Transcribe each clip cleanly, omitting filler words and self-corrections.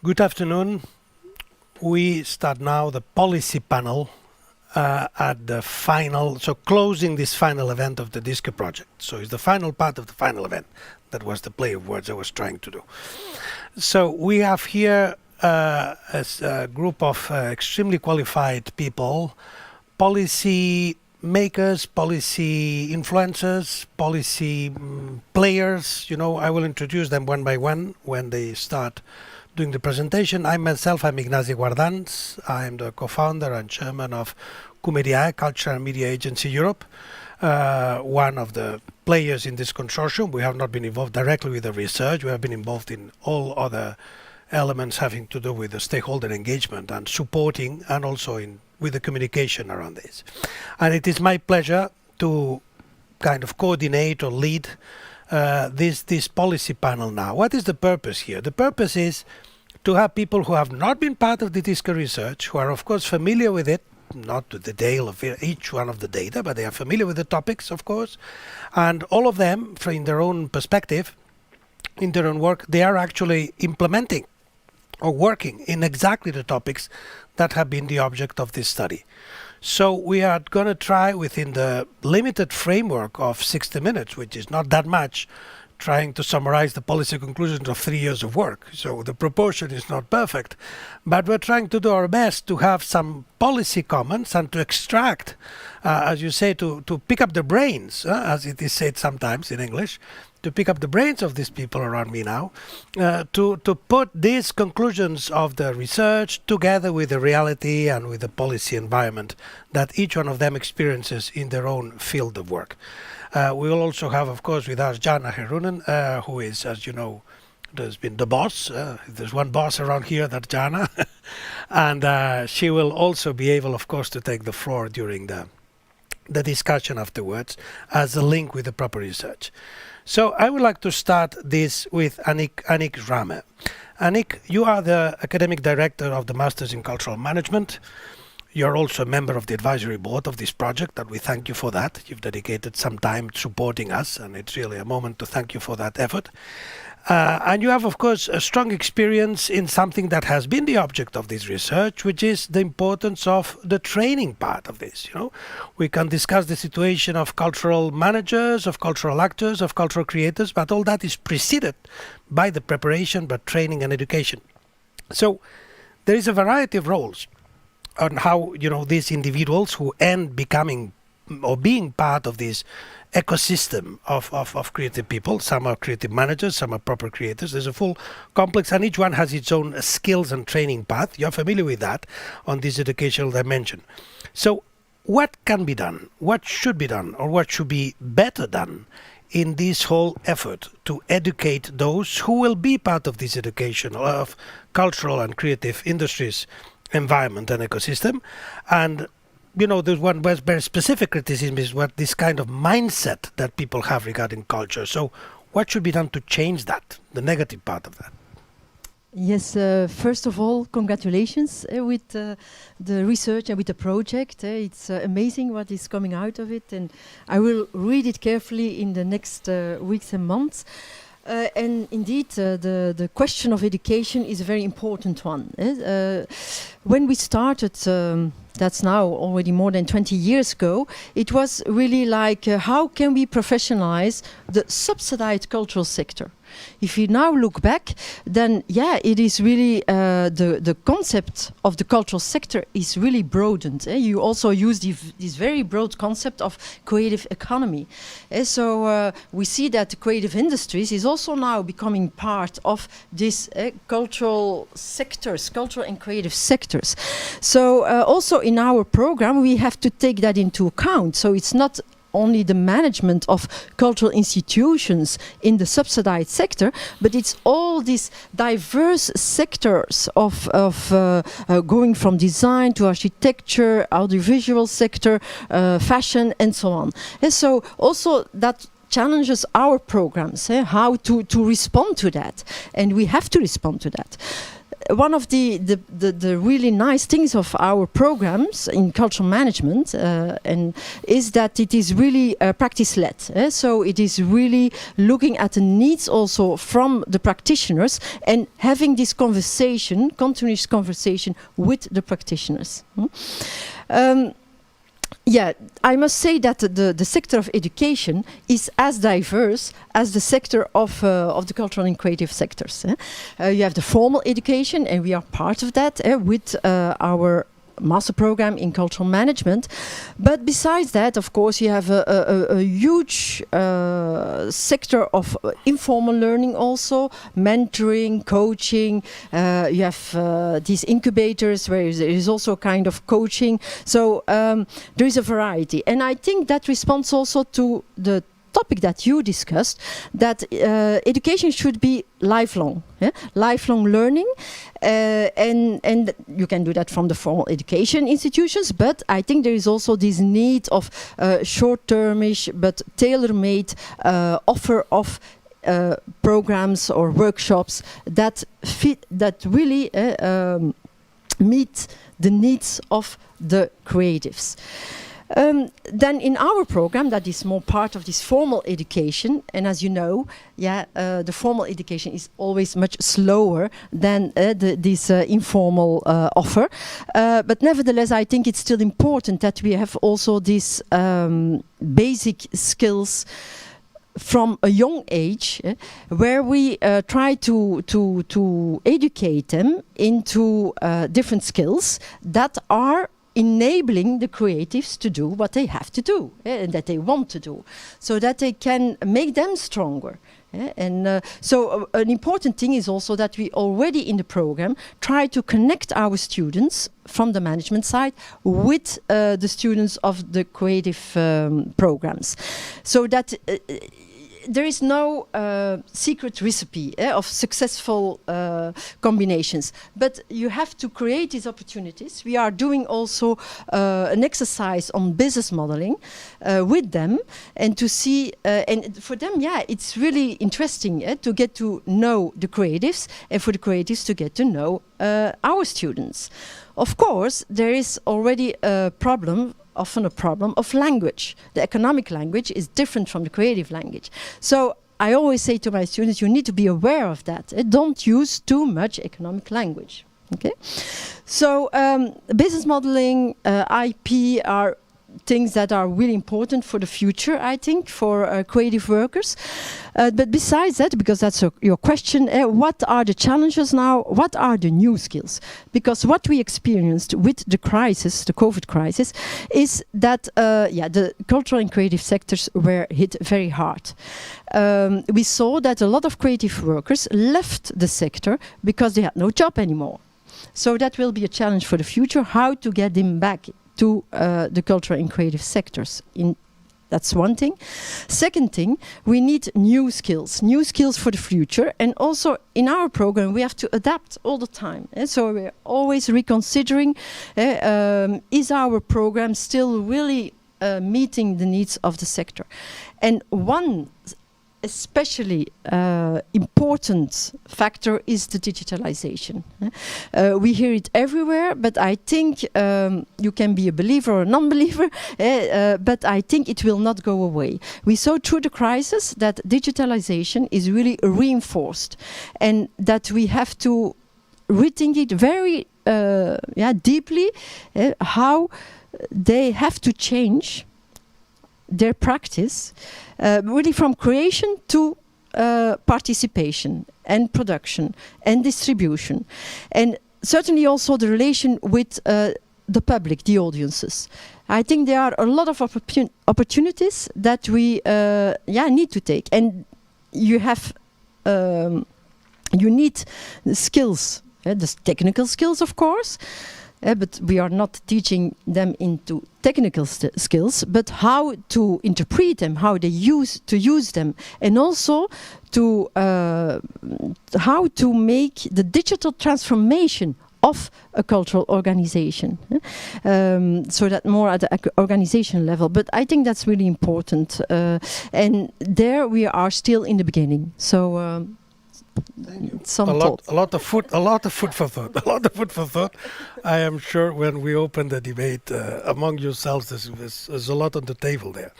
Good afternoon. We start now the policy panel at the final, so closing this final event of the DISCE project. So it's the final part of the final event. That was the play of words I was trying to do. So we have here as a group of extremely qualified people, policy makers, policy influencers, policy players. You know, I will introduce them one by one when they start doing the presentation. I'm Ignasi Guardans. I am the co-founder and chairman of CUMEDIAE, Culture and Media Agency Europe, one of the players in this consortium. We have not been involved directly with the research. We have been involved in all other elements having to do with the stakeholder engagement and supporting, and also with the communication around this. And it is my pleasure to kind of coordinate or lead this policy panel now. What is the purpose here? The purpose is to have people who have not been part of the DISCE research, who are of course familiar with it, not to the detail of each one of the data, but they are familiar with the topics, of course, and all of them, in their own perspective, in their own work, they are actually implementing or working in exactly the topics that have been the object of this study. So we are going to try, within the limited framework of 60 minutes, which is not that much, trying to summarize the policy conclusions of 3 years of work. So the proportion is not perfect, but we're trying to do our best to have some policy comments and to extract, as you say, to pick up the brains, as it is said sometimes in English, to pick up the brains of these people around me now, to put these conclusions of the research together with the reality and with the policy environment that each one of them experiences in their own field of work. We will also have, of course, with us Jana Herunen, who is, as you know, there's been the boss. There's one boss around here, that's Jana. And she will also be able, of course, to take the floor during the discussion afterwards as a link with the proper research. So I would like to start this with Annick Schramme. Annick, you are the academic director of the Masters in Cultural Management. You're also a member of the advisory board of this project, and we thank you for that. You've dedicated some time supporting us, and it's really a moment to thank you for that effort. And you have, of course, a strong experience in something that has been the object of this research, which is the importance of the training part of this. You know, we can discuss the situation of cultural managers, of cultural actors, of cultural creators, but all that is preceded by the preparation, but training and education. So there is a variety of roles on how, you know, these individuals who end becoming or being part of this ecosystem of creative people. Some are creative managers, some are proper creators. There's a full complex, and each one has its own skills and training path. You're familiar with that on this educational dimension. So what can be done? What should be done? Or what should be better done in this whole effort to educate those who will be part of this education of cultural and creative industries, environment and ecosystem? And you know, there's one very specific criticism is what this kind of mindset that people have regarding culture. So what should be done to change that, the negative part of that? Yes, first of all, congratulations with the research and with the project. It's amazing what is coming out of it, and I will read it carefully in the next weeks and months. And indeed, the question of education is a very important one. When we started, that's now already more than 20 years ago, it was really like, how can we professionalize the subsidized cultural sector? If you now look back, then yeah, it is really the concept of the cultural sector is really broadened. You also use this very broad concept of creative economy. So we see that the creative industries is also now becoming part of this cultural sectors, cultural and creative sectors. So also in our program, we have to take that into account. So it's not only the management of cultural institutions in the subsidized sector, but it's all these diverse sectors of going from design to architecture, audiovisual sector, fashion, and so on. And so also that challenges our programs, how to respond to that. And we have to respond to that. one of the really nice things of our programs in cultural management and is that it is really practice-led. So it is really looking at the needs also from the practitioners and having this conversation, continuous conversation with the practitioners. Yeah, I must say that the sector of education is as diverse as the sector of the cultural and creative sectors. You have the formal education, and we are part of that with our master program in cultural management. But besides that, of course, you have a huge sector of informal learning also, mentoring, coaching. You have these incubators where there is also a kind of coaching. So there is a variety. And I think that responds also to the topic that you discussed, that education should be lifelong, lifelong learning, and you can do that from the formal education institutions, but I think there is also this need of short-termish but tailor-made offer of programs or workshops that really meet the needs of the creatives. Then in our program, that is more part of this formal education, and as you know, the formal education is always much slower than this informal offer. But nevertheless, I think it's still important that we have also these basic skills from a young age, where we try to educate them into different skills that are enabling the creatives to do what they have to do and that they want to do, so that they can make them stronger. And so an important thing is also that we already in the program try to connect our students from the management side with the students of the creative programs, so that there is no secret recipe of successful combinations, but you have to create these opportunities. We are doing also an exercise on business modeling with them, and to see, and for them, it's really interesting to get to know the creatives, and for the creatives to get to know our students. Of course, there is already often a problem of language. The economic language is different from the creative language. So I always say to my students, you need to be aware of that. Don't use too much economic language. Okay? So business modeling, IP are things that are really important for the future, I think, for creative workers. But besides that, because that's your question, what are the challenges now? What are the new skills? Because what we experienced with the crisis, the COVID crisis, is that the cultural and creative sectors were hit very hard. We saw that a lot of creative workers left the sector because they had no job anymore. So that will be a challenge for the future, how to get them back to the cultural and creative sectors. That's one thing. Second thing, we need new skills for the future. And also in our program, we have to adapt all the time. So we're always reconsidering, is our program still really meeting the needs of the sector? And one especially important factor is the digitalization. We hear it everywhere, but I think you can be a believer or a non-believer, but I think it will not go away. We saw through the crisis that digitalization is really reinforced, and that we have to rethink it very deeply, how they have to change their practice, really from creation to participation and production and distribution, and certainly also the relation with the public, the audiences. I think there are a lot of opportunities that we need to take, and you have you need skills, the technical skills, of course. But we are not teaching them into technical skills, but how to interpret them, how they use them, and also to how to make the digital transformation of a cultural organization, so that more at the organization level. But I think that's really important, and there we are still in the beginning. So Thank you. some A thoughts. lot of food for thought. A lot of food for thought. I am sure when we open the debate among yourselves, there's a lot on the table there.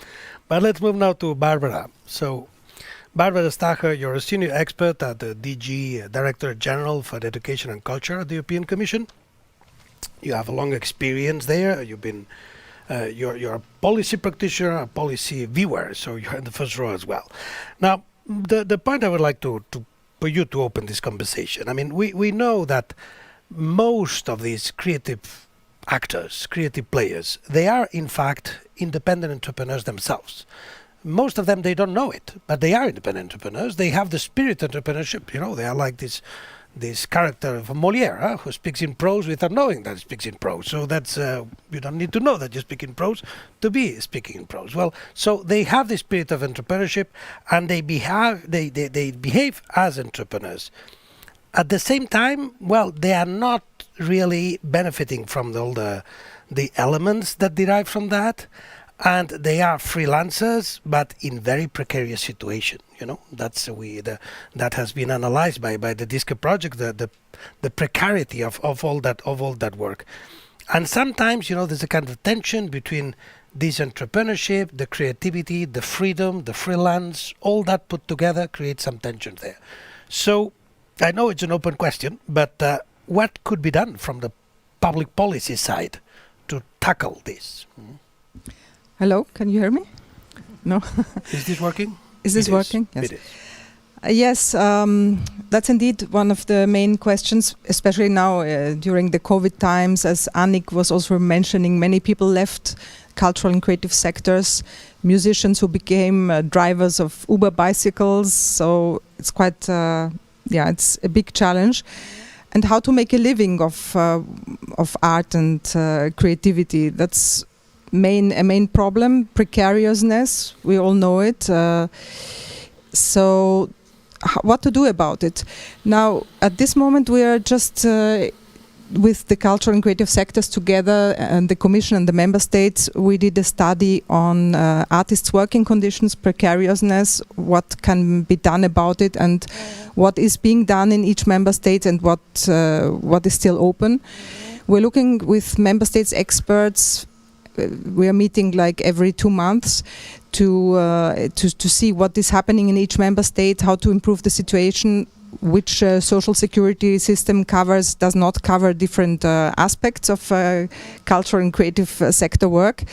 But let's move now to Barbara. So, Barbara Stacher, you're a senior expert at the DG Director General for Education and Culture at the European Commission. You have a long experience there. You've been you're a policy practitioner, a policy viewer, so you're in the first row as well. Now, the point I would like for you to open this conversation. I mean, we know that most of these creative actors, creative players, they are in fact independent entrepreneurs themselves. Most of them, they don't know it, but they are independent entrepreneurs. They have the spirit of entrepreneurship. You know, they are like this character of Molière, who speaks in prose without knowing that he speaks in prose. So that's you don't need to know that you speak in prose to be speaking in prose. Well, so they have the spirit of entrepreneurship, and they behave as entrepreneurs. At the same time, well, they are not really benefiting from all the elements that derive from that. And they are freelancers, but in very precarious situation. You know, that has been analyzed by the DISCE project, the precarity of all that work. And sometimes, you know, there's a kind of tension between this entrepreneurship, the creativity, the freedom, the freelance, all that put together creates some tension there. So I know it's an open question, but what could be done from the public policy side to tackle this? Hello, can you hear me? No? Is this working? Is this working? Yes. It is. Yes, that's indeed one of the main questions, especially now during the COVID times. As Annick was also mentioning, many people left cultural and creative sectors, musicians who became drivers of Uber bicycles. So it's quite, it's a big challenge. And how to make a living of art and creativity, that's a main problem. Precariousness, we all know it. So what to do about it? Now, at this moment, we are just with the cultural and creative sectors together, and the Commission and the Member States, we did a study on artists' working conditions, precariousness, what can be done about it, and what is being done in each Member State, and what is still open. We're looking with Member States experts. We are meeting like every 2 months to see what is happening in each member state, how to improve the situation, which social security system does not cover different aspects of cultural and creative sector work.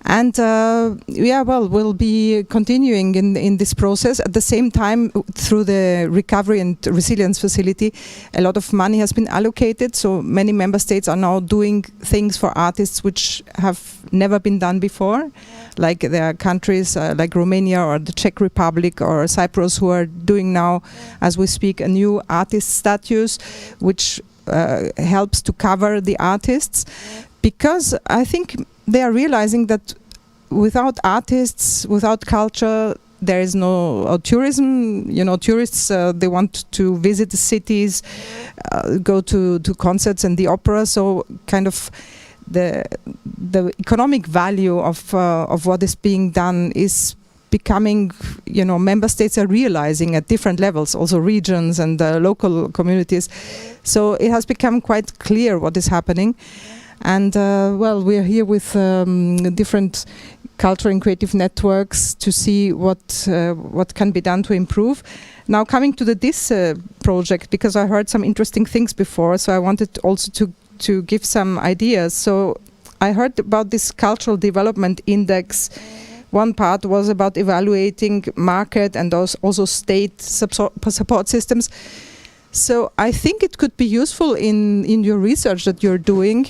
And we'll be continuing in this process. At the same time, through the Recovery and Resilience Facility, a lot of money has been allocated. So many member states are now doing things for artists which have never been done before. Like there are countries like Romania or the Czech Republic or Cyprus who are doing now, as we speak, a new artist status, which helps to cover the artists. Because I think they are realizing that without artists, without culture, there is no tourism. You know, tourists, they want to visit the cities, go to concerts and the opera. So kind of the economic value of what is being done is becoming, you know, member states are realizing at different levels, also regions and local communities. So it has become quite clear what is happening. And we are here with different cultural and creative networks to see what can be done to improve. Now coming to the DISCE project, because I heard some interesting things before, so I wanted also to give some ideas. So I heard about this cultural development index. One part was about evaluating market and also state support systems. So I think it could be useful in your research that you're doing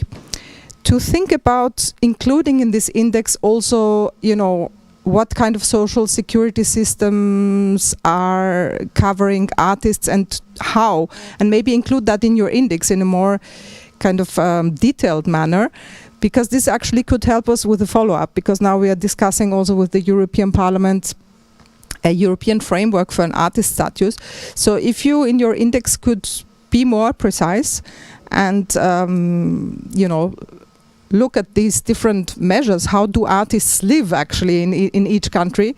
to think about including in this index also, you know, what kind of social security systems are covering artists and how, and maybe include that in your index in a more kind of detailed manner, because this actually could help us with the follow-up, because now we are discussing also with the European Parliament a European framework for an artist status. So if you in your index could be more precise and you know, look at these different measures, how do artists live actually in each country,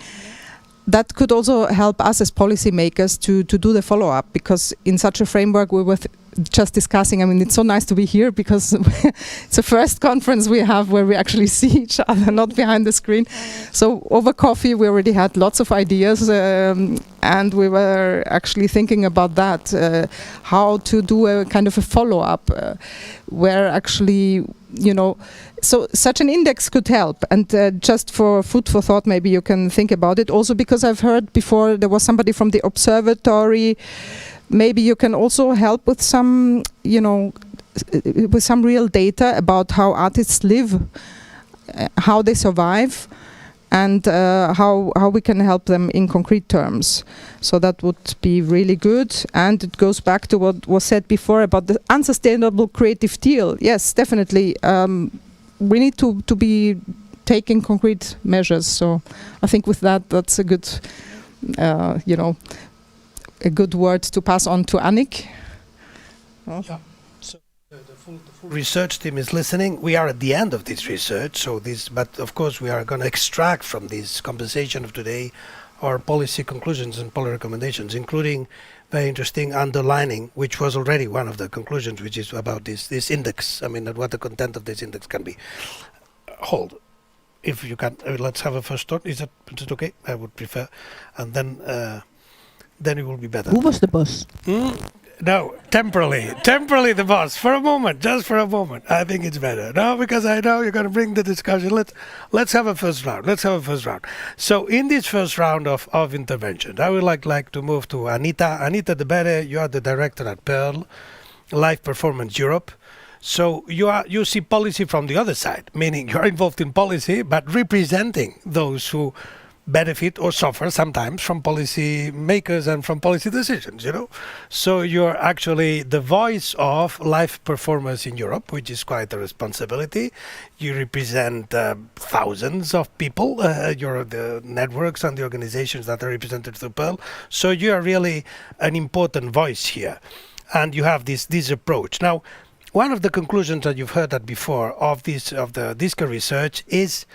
that could also help us as policymakers to do the follow-up, because in such a framework we were just discussing, I mean, it's so nice to be here because it's the first conference we have where we actually see each other, not behind the screen. So over coffee we already had lots of ideas, and we were actually thinking about that, how to do a kind of a follow-up, where actually, you know, so such an index could help. And just for food for thought, maybe you can think about it. Also because I've heard before there was somebody from the observatory. Maybe you can also help with some, you know, with some real data about how artists live, how they survive, and how we can help them in concrete terms. So that would be really good. And it goes back to what was said before about the unsustainable creative deal. Yes, definitely. We need to be taking concrete measures. So I think with that, that's a good, you know, a good word to pass on to Annick. Oh. Yeah. So the full research team is listening. We are at the end of this research, so but of course we are going to extract from this conversation of today our policy conclusions and policy recommendations, including very interesting underlining, which was already one of the conclusions, which is about this index. I mean, what the content of this index can be. Hold. If you can, let's have a first thought. Is it okay? I would prefer, and then it will be better. Who was the boss? No, temporarily the boss. For a moment, just for a moment. I think it's better. No, because I know you're going to bring the discussion. Let's have a first round. So in this first round of intervention, I would like to move to Anita. Anita Debaere, you are the director at PEARLE, Live Performance Europe. So you see policy from the other side, meaning you're involved in policy, but representing those who benefit or suffer sometimes from policy makers and from policy decisions, you know. So you're actually the voice of live performers in Europe, which is quite a responsibility. You represent thousands of people. You're the networks and the organizations that are represented through PEARLE. So you are really an important voice here. And you have this approach. Now, one of the conclusions that you've heard that before of the DISCE research is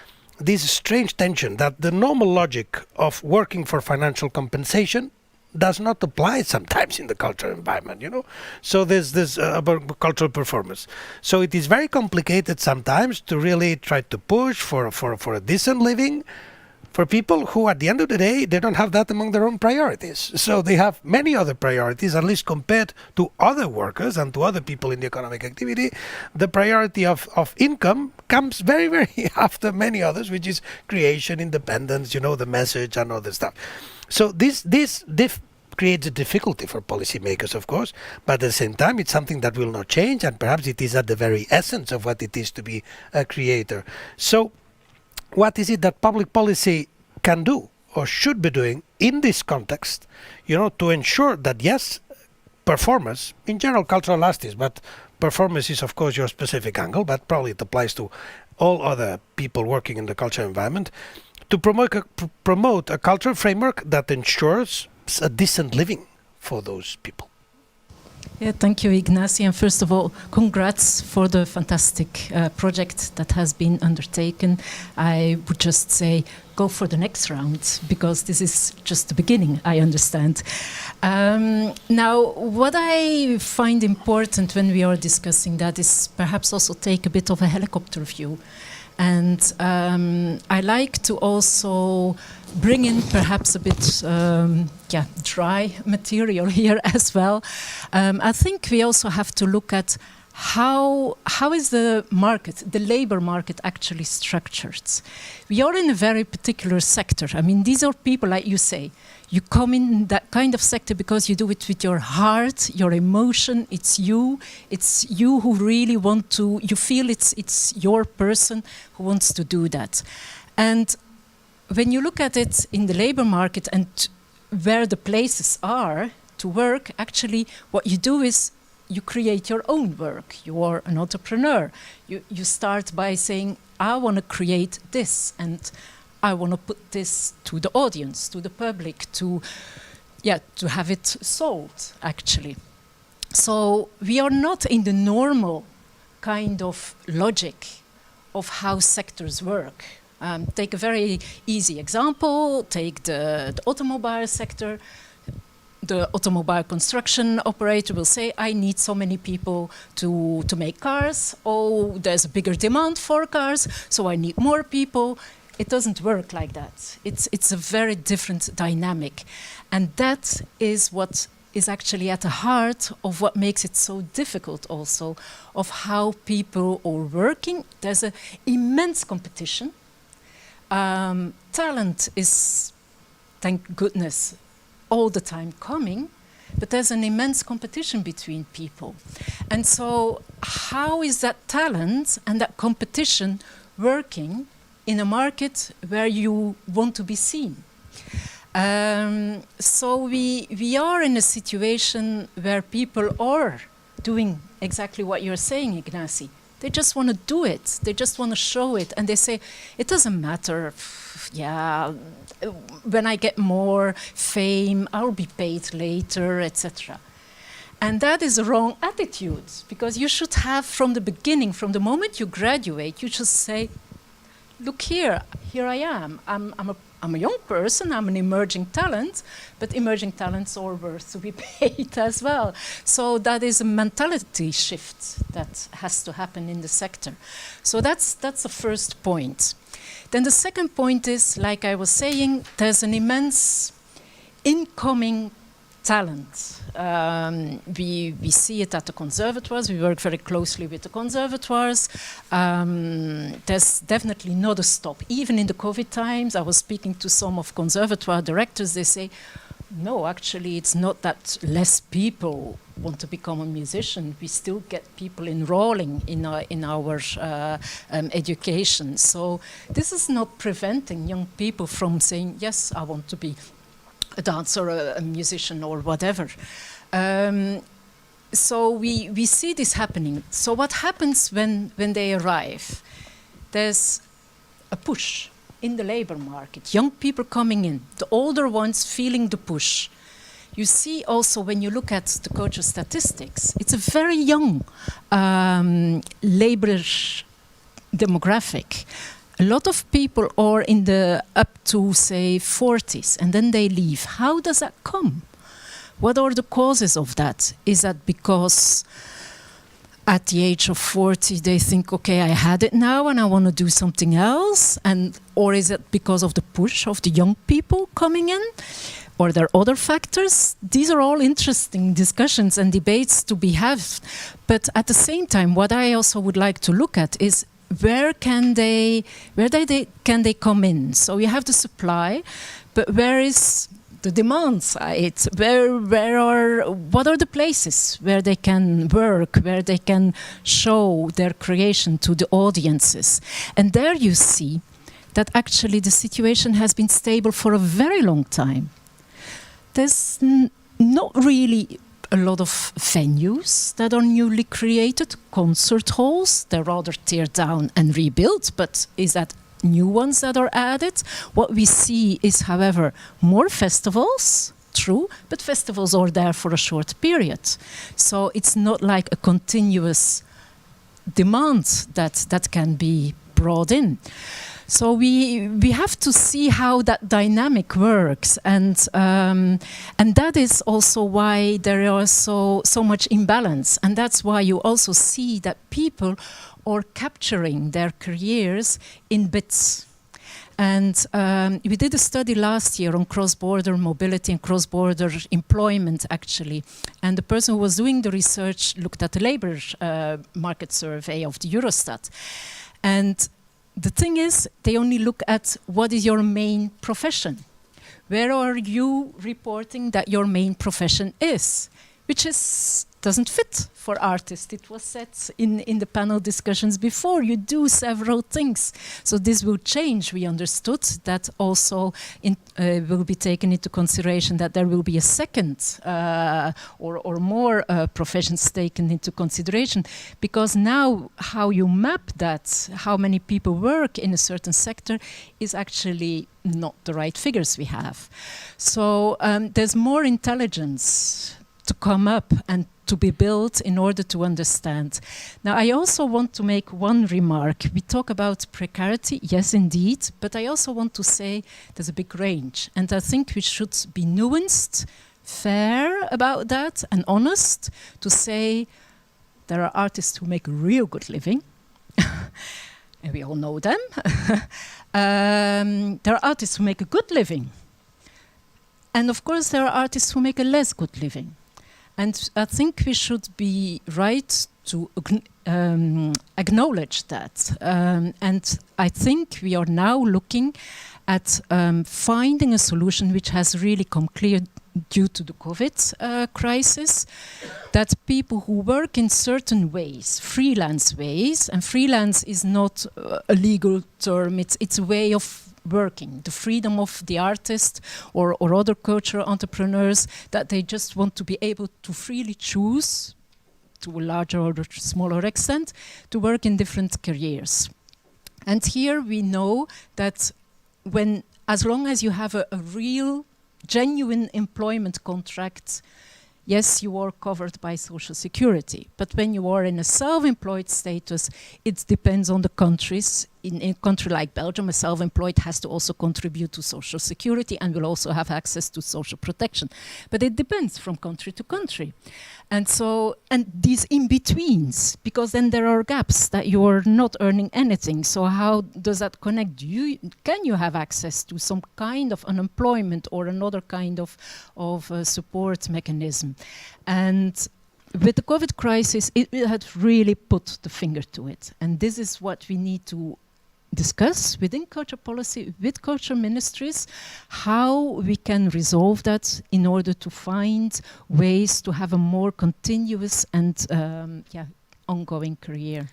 this strange tension that the normal logic of working for financial compensation does not apply sometimes in the cultural environment, you know. So there's this about cultural performance. So it is very complicated sometimes to really try to push for a decent living for people who, at the end of the day, they don't have that among their own priorities. So they have many other priorities, at least compared to other workers and to other people in the economic activity. The priority of income comes very, very after many others, which is creation, independence, you know, the message and all this stuff. So this creates a difficulty for policymakers, of course, but at the same time, it's something that will not change, and perhaps it is at the very essence of what it is to be a creator. So what is it that public policy can do or should be doing in this context, you know, to ensure that, yes, performers, in general cultural artists, but performance is, of course, your specific angle, but probably it applies to all other people working in the cultural environment, to promote a cultural framework that ensures a decent living for those people. Yeah, thank you, Ignasi. And first of all, congrats for the fantastic project that has been undertaken. I would just say, go for the next round, because this is just the beginning, I understand. Now, what I find important when we are discussing that is perhaps also take a bit of a helicopter view. And I like to also bring in perhaps a bit dry material here as well. I think we also have to look at how is the market, the labor market, actually structured. We are in a very particular sector. I mean, these are people, like you say, you come in that kind of sector because you do it with your heart, your emotion. It's you who really want to, you feel it's your person who wants to do that. And when you look at it in the labor market and where the places are to work, actually what you do is you create your own work. You are an entrepreneur. You start by saying, I want to create this, and I want to put this to the audience, to the public, to have it sold, actually. So we are not in the normal kind of logic of how sectors work. Take a very easy example, take the automobile sector. The automobile construction operator will say, I need so many people to make cars. Oh, there's a bigger demand for cars, so I need more people. It doesn't work like that. It's a very different dynamic. And that is what is actually at the heart of what makes it so difficult also, of how people are working. There's an immense competition. Talent is, thank goodness, all the time coming, but there's an immense competition between people. And so how is that talent and that competition working in a market where you want to be seen? So we are in a situation where people are doing exactly what you're saying, Ignasi. They just want to do it. They just want to show it. And they say, it doesn't matter. Yeah, when I get more fame, I'll be paid later, etc. And that is a wrong attitude, because you should have from the beginning, from the moment you graduate, you should say, look here I am. I'm a young person, I'm an emerging talent, but emerging talents are worth to be paid as well. So that is a mentality shift that has to happen in the sector. So that's the first point. Then the second point is, like I was saying, there's an immense incoming talent. We see it at the conservatoires. We work very closely with the conservatoires. There's definitely not a stop. Even in the COVID times, I was speaking to some of conservatoire directors. They say, no, actually, it's not that less people want to become a musician. We still get people enrolling in our education. So this is not preventing young people from saying, yes, I want to be a dancer, a musician, or whatever. So we see this happening. So what happens when they arrive? There's a push in the labor market. Young people coming in, the older ones feeling the push. You see also when you look at the culture statistics, it's a very young labor demographic. A lot of people are in the up to, say, 40s, and then they leave. How does that come? What are the causes of that? Is that because at the age of 40 they think, okay, I had it now and I want to do something else? Or is it because of the push of the young people coming in? Or are there other factors? These are all interesting discussions and debates to be had. But at the same time, what I also would like to look at is where can they come in? So you have the supply, but where is the demand side? What are the places where they can work, where they can show their creation to the audiences? And there you see that actually the situation has been stable for a very long time. There's not really a lot of venues that are newly created, concert halls. They're rather teared down and rebuilt, but is that new ones that are added? What we see is, however, more festivals, true, but festivals are there for a short period. So it's not like a continuous demand that can be brought in. So we have to see how that dynamic works, and that is also why there are so much imbalance, and that's why you also see that people are capturing their careers in bits. And we did a study last year on cross-border mobility and cross-border employment, actually. And the person who was doing the research looked at the labor market survey of the Eurostat. And the thing is, they only look at what is your main profession. Where are you reporting that your main profession is? Which doesn't fit for artists. It was said in the panel discussions before, you do several things. So this will change. We understood that also will be taken into consideration that there will be a second or more professions taken into consideration, because now how you map that, how many people work in a certain sector, is actually not the right figures we have. So there's more intelligence to come up and to be built in order to understand. Now, I also want to make one remark. We talk about precarity, yes, indeed, but I also want to say there's a big range, and I think we should be nuanced, fair about that, and honest to say there are artists who make a real good living, and we all know them. There are artists who make a good living. And of course, there are artists who make a less good living. And I think we should be right to acknowledge that. And I think we are now looking at finding a solution which has really come clear due to the COVID crisis, that people who work in certain ways, freelance ways, and freelance is not a legal term, it's a way of working, the freedom of the artist or other cultural entrepreneurs, that they just want to be able to freely choose, to a larger or smaller extent, to work in different careers. And here we know that as long as you have a real, genuine employment contract, yes, you are covered by social security. But when you are in a self-employed status, it depends on the countries. In a country like Belgium, a self-employed has to also contribute to social security and will also have access to social protection. But it depends from country to country. And so, and these in-betweens, because then there are gaps that you are not earning anything. So how does that connect? Can you have access to some kind of unemployment or another kind of support mechanism? And with the COVID crisis, it had really put the finger to it. And this is what we need to discuss within culture policy, with culture ministries, how we can resolve that in order to find ways to have a more continuous and ongoing career.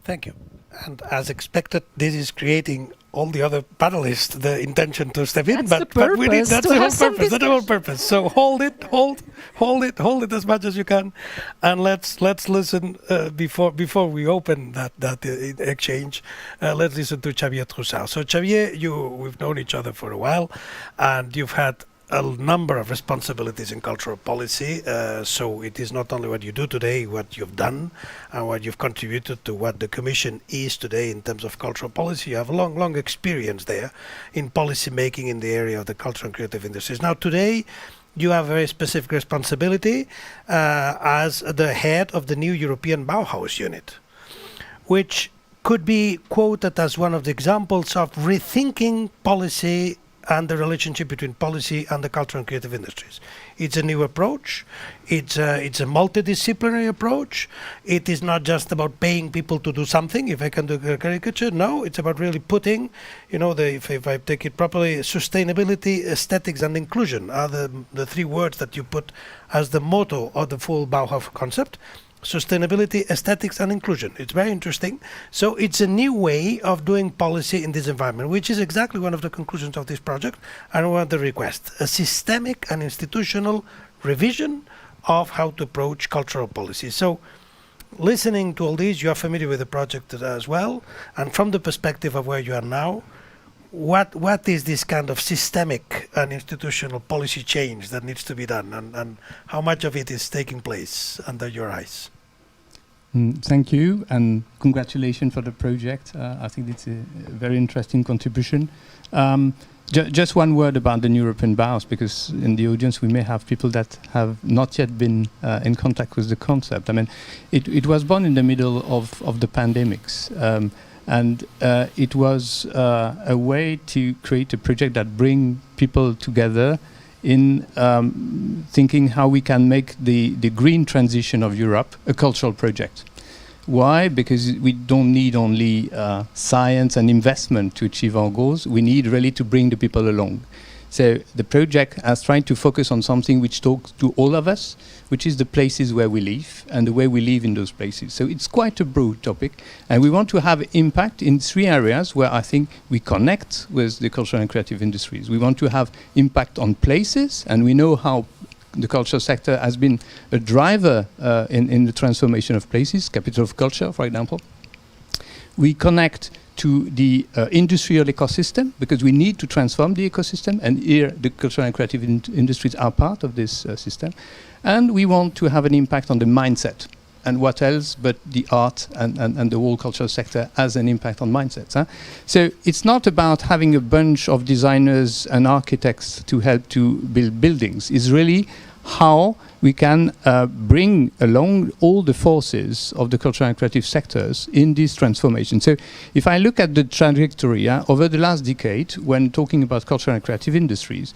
Thank you. And as expected, this is creating all the other panelists the intention to step in, that's but we need, that's the whole purpose. That's the whole discussion. purpose. So hold it as much as you can, and let's listen before we open that exchange. Let's listen to Xavier Troussard. So Xavier, we've known each other for a while, and you've had a number of responsibilities in cultural policy, so it is not only what you do today, what you've done and what you've contributed to what the Commission is today in terms of cultural policy. You have a long experience there in policy making in the area of the cultural and creative industries. Now today you have a very specific responsibility as the head of the new European Bauhaus unit, which could be quoted as one of the examples of rethinking policy and the relationship between policy and the cultural and creative industries. It's a new approach. It's a multidisciplinary approach. It is not just about paying people to do something, if I can do a caricature. No, it's about really putting, if I take it properly, sustainability, aesthetics, and inclusion are the three words that you put as the motto of the full Bauhaus concept. Sustainability, aesthetics, and inclusion. It's very interesting. So it's a new way of doing policy in this environment, which is exactly one of the conclusions of this project and one of the requests. A systemic and institutional revision of how to approach cultural policy. So listening to all these, you are familiar with the project as well. And from the perspective of where you are now, what is this kind of systemic and institutional policy change that needs to be done, and how much of it is taking place under your eyes? Thank you, and congratulations for the project. I think it's a very interesting contribution. Just one word about the European Bauhaus, because in the audience we may have people that have not yet been in contact with the concept. I mean, it was born in the middle of the pandemics. And it was a way to create a project that bring people together in thinking how we can make the green transition of Europe a cultural project. Why? Because we don't need only science and investment to achieve our goals. We need really to bring the people along. So the project has tried to focus on something which talks to all of us, which is the places where we live and the way we live in those places. So it's quite a broad topic, and we want to have impact in three areas where I think we connect with the cultural and creative industries. We want to have impact on places, and we know how the culture sector has been a driver in the transformation of places, capital of culture, for example. we connect to the industrial ecosystem, because we need to transform the ecosystem, and here the cultural and creative industries are part of this system. And we want to have an impact on the mindset. And what else but the art and the whole cultural sector has an impact on mindsets. Huh? So it's not about having a bunch of designers and architects to help to build buildings. It's really how we can bring along all the forces of the cultural and creative sectors in this transformation. So if I look at the trajectory over the last decade, when talking about cultural and creative industries,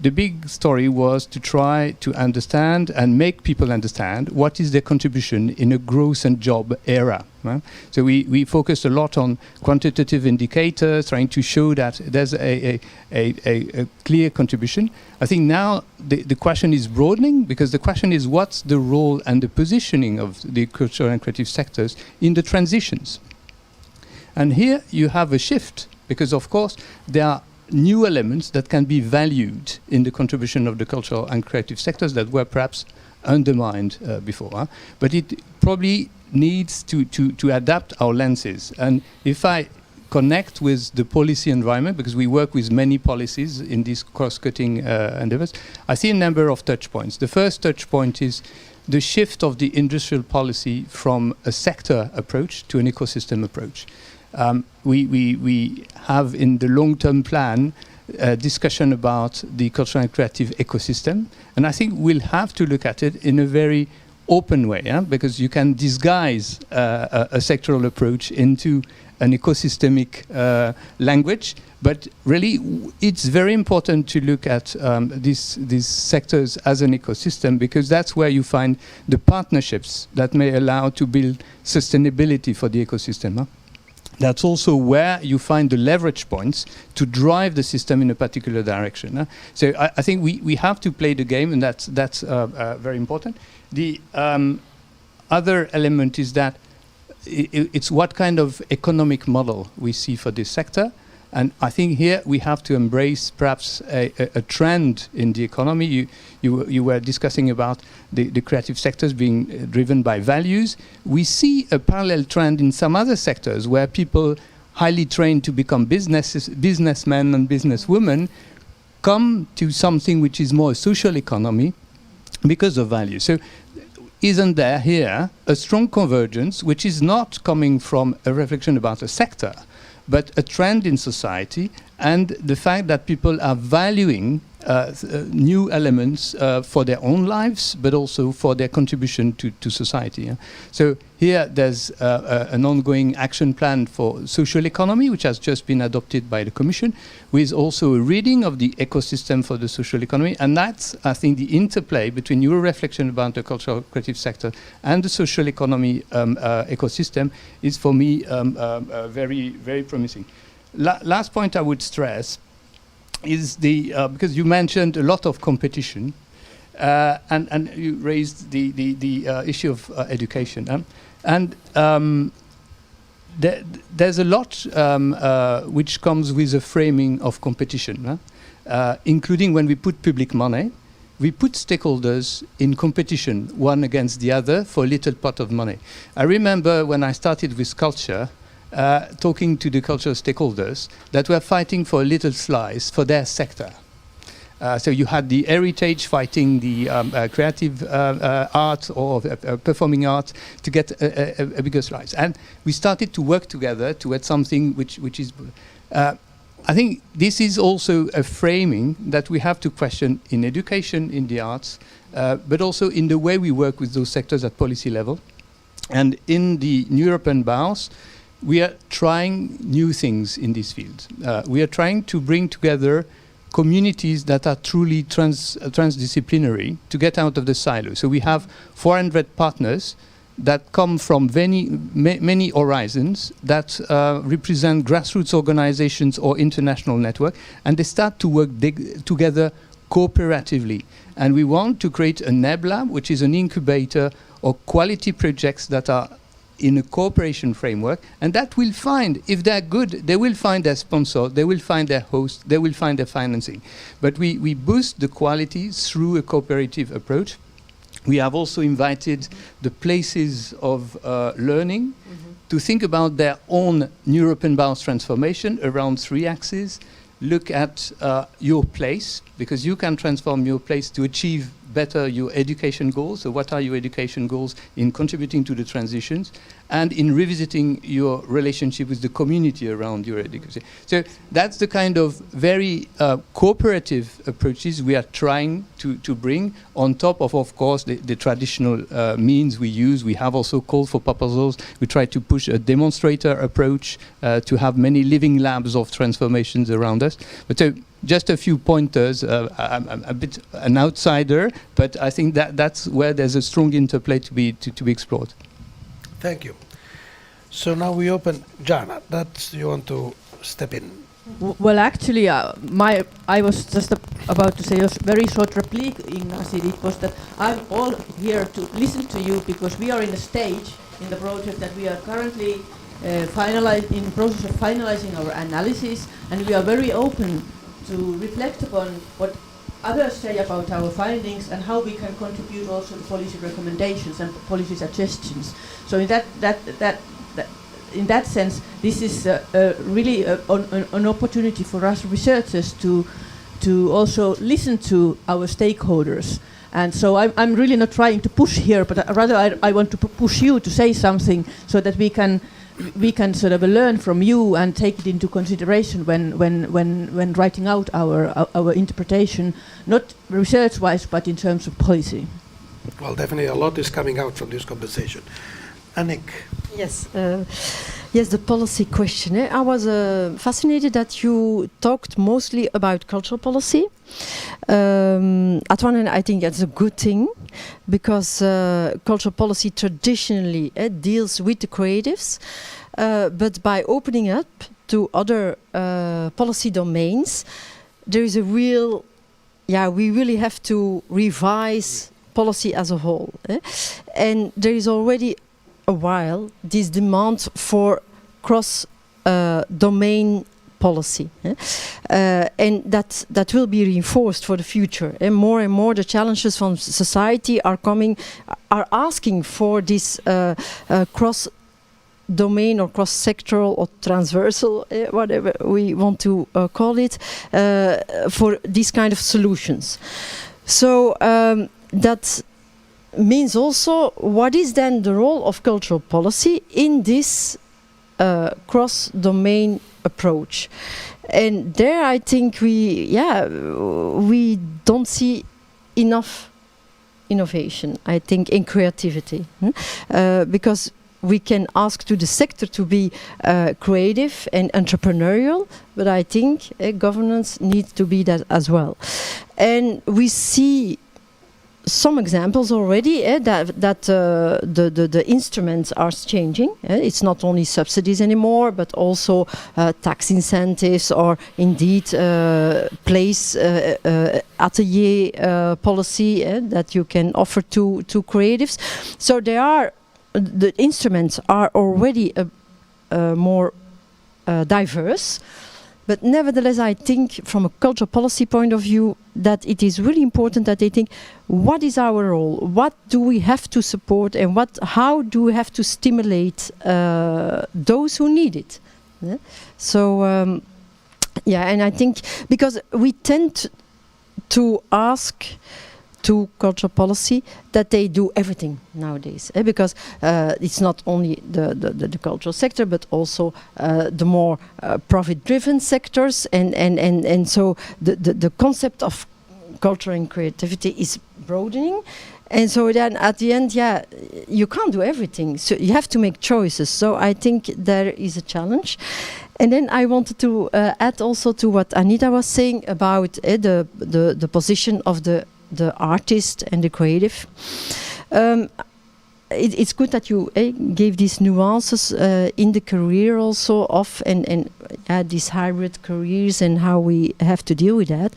the big story was to try to understand and make people understand what is their contribution in a growth and job era. Right? So we focused a lot on quantitative indicators, trying to show that there's a clear contribution. I think now the question is broadening, because the question is what's the role and the positioning of the cultural and creative sectors in the transitions. And here you have a shift, because of course there are new elements that can be valued in the contribution of the cultural and creative sectors that were perhaps undermined before. But it probably needs to adapt our lenses. And if I connect with the policy environment, because we work with many policies in these cross-cutting endeavors, I see a number of touch points. The first touch point is the shift of the industrial policy from a sector approach to an ecosystem approach. We have in the long-term plan a discussion about the cultural and creative ecosystem, and I think we'll have to look at it in a very open way, because you can disguise a sectoral approach into an ecosystemic language, but really it's very important to look at these sectors as an ecosystem, because that's where you find the partnerships that may allow to build sustainability for the ecosystem. That's also where you find the leverage points to drive the system in a particular direction. So I think we have to play the game, and that's very important. The other element is that it's what kind of economic model we see for this sector. And I think here we have to embrace perhaps a trend in the economy. You were discussing about the creative sectors being driven by values. We see a parallel trend in some other sectors where people highly trained to become businessmen and businesswomen come to something which is more a social economy because of value. So isn't there here a strong convergence which is not coming from a reflection about a sector, but a trend in society, and the fact that people are valuing new elements for their own lives, but also for their contribution to society. So here there's an ongoing action plan for social economy, which has just been adopted by the Commission, with also a reading of the ecosystem for the social economy. And that's, I think, the interplay between your reflection about the cultural creative sector and the social economy ecosystem is, for me, very, very promising. Last point I would stress is because you mentioned a lot of competition, and you raised the issue of education, and there's a lot which comes with a framing of competition, including when we put public money. We put stakeholders in competition, one against the other, for a little pot of money. I remember when I started with culture, talking to the cultural stakeholders that were fighting for a little slice for their sector. So you had the heritage fighting the creative art or performing art to get a bigger slice. And we started to work together towards something which is... I think this is also a framing that we have to question in education, in the arts, but also in the way we work with those sectors at policy level. And in the European Bauhaus, we are trying new things in this field. We are trying to bring together communities that are truly transdisciplinary to get out of the silo. So we have 400 partners that come from many horizons that represent grassroots organizations or international network, and they start to work together cooperatively. And we want to create a NEB lab, which is an incubator of quality projects that are in a cooperation framework, and that will find, if they're good, they will find their sponsor, they will find their host, they will find their financing. But we boost the quality through a cooperative approach. we have also invited the places of learning to think about their own European Bauhaus transformation around 3 axes. Look at your place, because you can transform your place to achieve better your education goals. So what are your education goals in contributing to the transitions and in revisiting your relationship with the community around your education? So that's the kind of very cooperative approaches we are trying to bring on top of course, the traditional means we use. We have also called for proposals. We try to push a demonstrator approach to have many living labs of transformations around us. But just a few pointers. I'm a bit an outsider, but I think that's where there's a strong interplay to be explored. Thank you. So now we open. Jana, you want to step in? Well, actually, I was just about to say a very short replique, Ignasi. It was that I'm all here to listen to you because we are in a stage in the project that we are currently in the process of finalizing our analysis, and we are very open to reflect upon what others say about our findings and how we can contribute also to policy recommendations and policy suggestions. So in that sense, this is really an opportunity for us researchers to also listen to our stakeholders. And so I'm really not trying to push here, but rather I want to push you to say something so that we can sort of learn from you and take it into consideration when writing out our interpretation, not research-wise, but in terms of policy. Well, definitely a lot is coming out from this conversation. Annick. Yes, yes, the policy question. I was fascinated that you talked mostly about cultural policy. At one end, I think that's a good thing because cultural policy traditionally deals with the creatives, but by opening up to other policy domains, there is a real, we really have to revise policy as a whole. And there is already a while this demand for cross-domain policy, and that will be reinforced for the future. And more the challenges from society are asking for this cross-domain or cross-sectoral or transversal, whatever we want to call it, for these kind of solutions. So that means also what is then the role of cultural policy in this cross-domain approach. And there I think we don't see enough innovation, I think, in creativity, because we can ask to the sector to be creative and entrepreneurial, but I think governance needs to be that as well. And we see some examples already that the instruments are changing. It's not only subsidies anymore, but also tax incentives or indeed place atelier policy that you can offer to creatives. So the instruments are already more diverse. But nevertheless, I think from a cultural policy point of view that it is really important that they think, what is our role? What do we have to support and how do we have to stimulate those who need it? So, and I think because we tend to ask to cultural policy that they do everything nowadays, because it's not only the cultural sector, but also the more profit-driven sectors, and so the concept of culture and creativity is broadening, and so then at the end, you can't do everything, so you have to make choices. So I think there is a challenge. And then I wanted to add also to what Anita was saying about the position of the artist and the creative. It's good that you gave these nuances in the career also of and these hybrid careers and how we have to deal with that.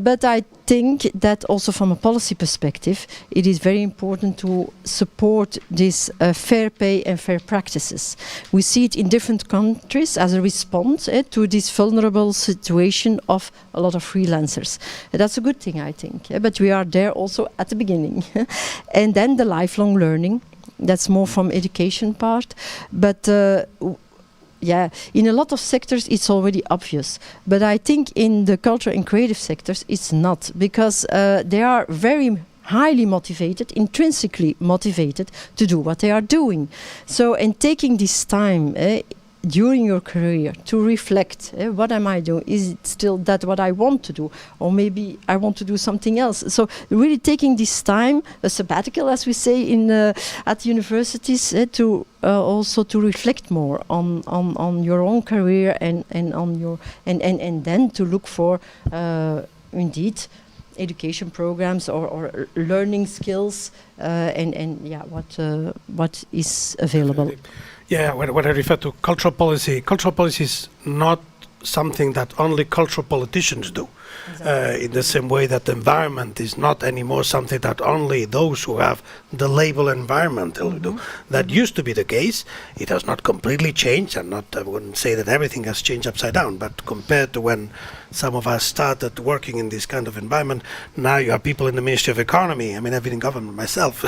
But I think that also from a policy perspective, it is very important to support this fair pay and fair practices. We see it in different countries as a response to this vulnerable situation of a lot of freelancers. That's a good thing, I think. But we are there also at the beginning. And then the lifelong learning, that's more from education part. But yeah, in a lot of sectors it's already obvious, but I think in the cultural and creative sectors it's not, because they are very highly motivated, intrinsically motivated to do what they are doing. So, and taking this time during your career to reflect, what am I doing? Is it still that what I want to do? Or maybe I want to do something else. So really taking this time, a sabbatical as we say in at universities, to also to reflect more on your own career and on your and then to look for indeed education programs or learning skills and yeah, what is available. Yeah, when I refer to cultural policy is not something that only cultural politicians do. In the same way that the environment is not anymore something that only those who have the label environmental do. That used to be the case. It has not completely changed. I wouldn't say that everything has changed upside down, but compared to when some of us started working in this kind of environment, now you have people in the Ministry of Economy. I mean, I've been in government myself.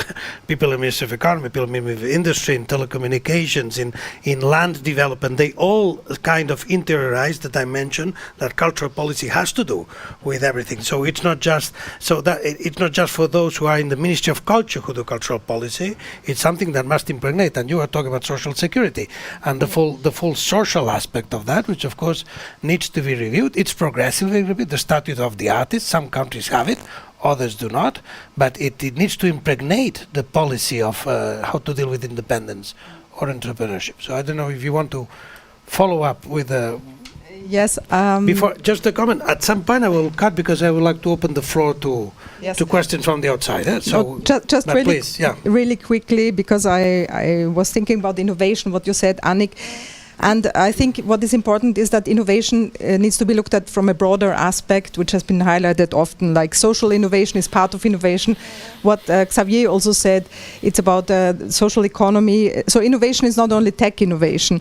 People in the Ministry of Economy, people in industry, in telecommunications, in land development, they all kind of interiorize the dimension that cultural policy has to do with everything. So it's not just it's not just for those who are in the Ministry of Culture who do cultural policy. It's something that must impregnate. And you are talking about social security and the full social aspect of that, which of course needs to be reviewed. It's progressively reviewed. The Statute of the Artist, some countries have it, others do not, but it needs to impregnate the policy of how to deal with independence or entrepreneurship. So I don't know if you want to follow up with yes. Before, just a comment. At some point, I will cut because I would like to open the floor to questions from the outside. So, just really, please, really quickly, because I was thinking about innovation, what you said, Annick. And I think what is important is that innovation needs to be looked at from a broader aspect, which has been highlighted often, like social innovation is part of innovation. What Xavier also said, it's about social economy. So innovation is not only tech innovation.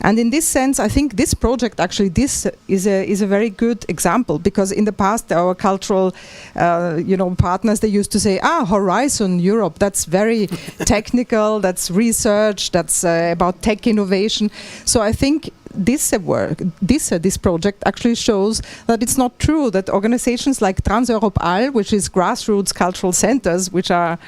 And in this sense, I think this project, actually, this is a very good example, because in the past, our cultural partners, they used to say, Horizon Europe, that's very technical, that's research, that's about tech innovation. So I think this project actually shows that it's not true, that organizations like Trans-Europe-All, which is grassroots cultural centers, which are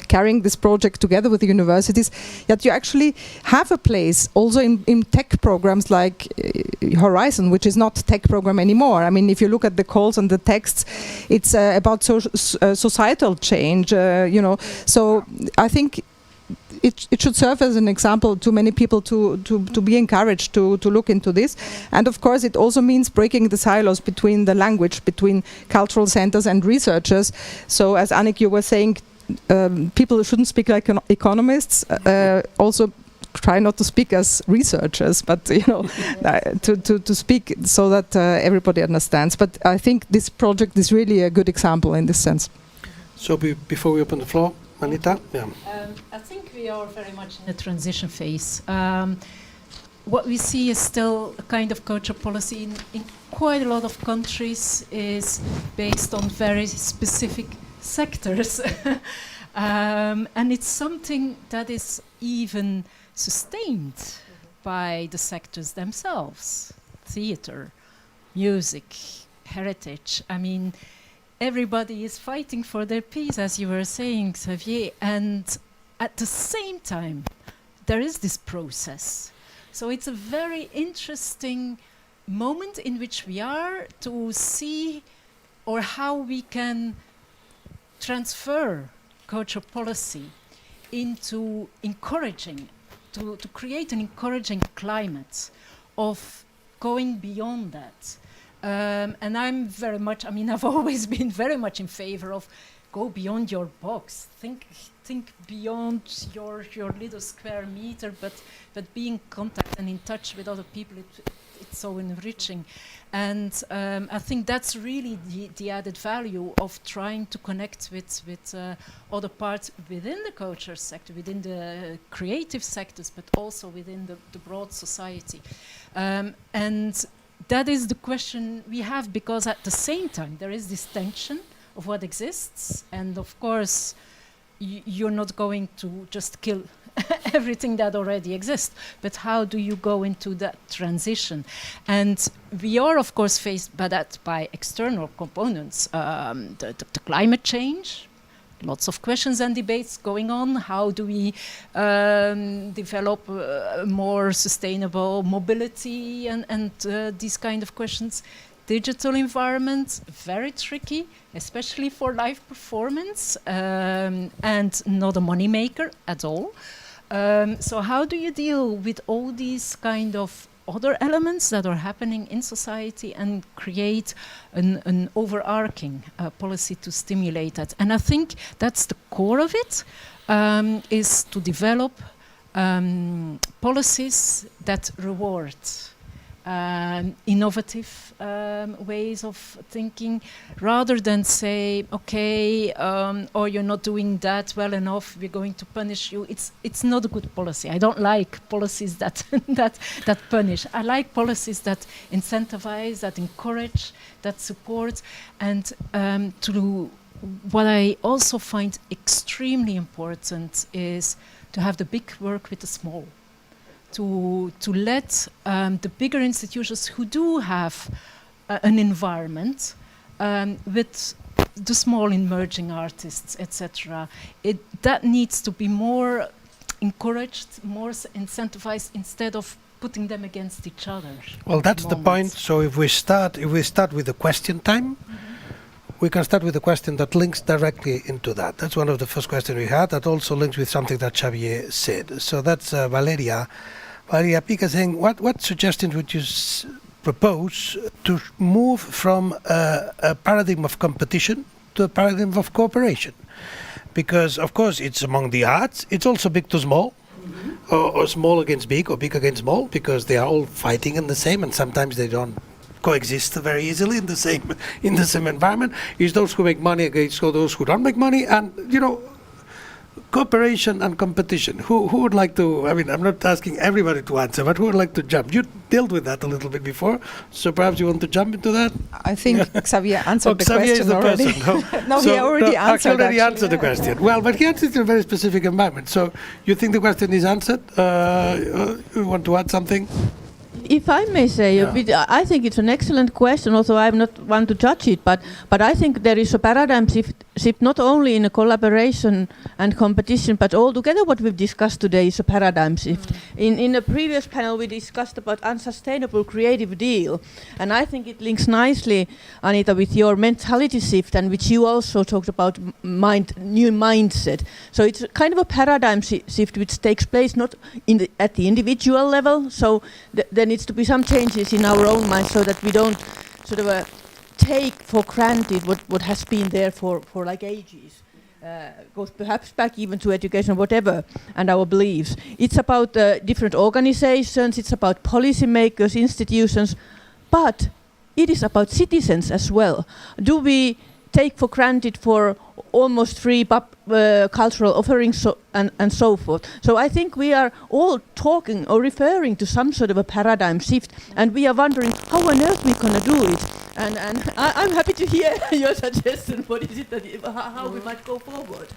carrying this project together with the universities, that you actually have a place also in tech programs like Horizon, which is not tech program anymore. I mean, if you look at the calls and the texts, it's about societal change, So I think it should serve as an example to many people to be encouraged to look into this. And of course it also means breaking the silos between the language, between cultural centers and researchers. So as Annick, you were saying, people shouldn't speak like economists, also try not to speak as researchers, but to speak so that everybody understands. But I think this project is really a good example in this sense. So before we open the floor, Anita? Yeah. I think we are very much in a transition phase. What we see is still a kind of culture policy in quite a lot of countries is based on very specific sectors. And it's something that is even sustained by the sectors themselves. Theater, music, heritage. I mean, everybody is fighting for their piece, as you were saying, Xavier, and at the same time, there is this process. So it's a very interesting moment in which we are to see or how we can transfer cultural policy into encouraging, to create an encouraging climate of going beyond that. And I'm very much, I've always been very much in favor of go beyond your box, think beyond your little square meter, but be in contact and in touch with other people. It so enriching. And I think that's really the added value of trying to connect with other parts within the culture sector, within the creative sectors, but also within the broad society. And that is the question we have, because at the same time there is this tension of what exists, and of course you're not going to just kill everything that already exists, but how do you go into that transition? And we are of course faced by that, by external components, the climate change, lots of questions and debates going on. How do we develop more sustainable mobility and these kind of questions? Digital environment, very tricky, especially for live performance, and not a money maker at all. So how do you deal with all these kind of other elements that are happening in society and create an overarching policy to stimulate that? And I think that's the core of it, is to develop policies that reward innovative ways of thinking, rather than say, okay, or you're not doing that well enough, we're going to punish you. It's not a good policy. I don't like policies that that punish. I like policies that incentivize, that encourage, that support, and what I also find extremely important is to have the big work with the small. To let the bigger institutions who do have an environment with the small emerging artists, etc., that needs to be more encouraged, more incentivized, instead of putting them against each other. Well, that's the point. So if we start with the question time, we can start with a question that links directly into that. That's one of the first questions we had. That also links with something that Xavier said. So that's Valeria Pica saying, what suggestions would you propose to move from a paradigm of competition to a paradigm of cooperation? Because, of course, it's among the arts. It's also big to small, or small against big, or big against small, because they are all fighting in the same, and sometimes they don't coexist very easily in the same environment. It's those who make money against those who don't make money, and cooperation and competition. Who would like to? I mean, I'm not asking everybody to answer, but who would like to jump? You dealt with that a little bit before, so perhaps you want to jump into that. I think Xavier answered the Xavier question already. No, He already answered. He answered the question. Well, but he answered in a very specific environment. So you think the question is answered? You want to add something? If I may say a bit, I think it's an excellent question, although I'm not one to judge it, but I think there is a paradigm shift not only in a collaboration and competition, but altogether what we've discussed today is a paradigm shift. In a previous panel we discussed about unsustainable creative deal, and I think it links nicely, Anita, with your mentality shift, and which you also talked about new mindset. So it's kind of a paradigm shift which takes place not at the individual level, so there needs to be some changes in our own mind so that we don't sort of take for granted what has been there for like ages. Goes perhaps back even to education, whatever, and our beliefs. It's about different organizations, it's about policymakers, institutions, but it is about citizens as well. Do we take for granted for almost free cultural offerings and so forth? So I think we are all talking or referring to some sort of a paradigm shift, and we are wondering how on earth we're going to do it. And I'm happy to hear your suggestion. What is it how we might go forward?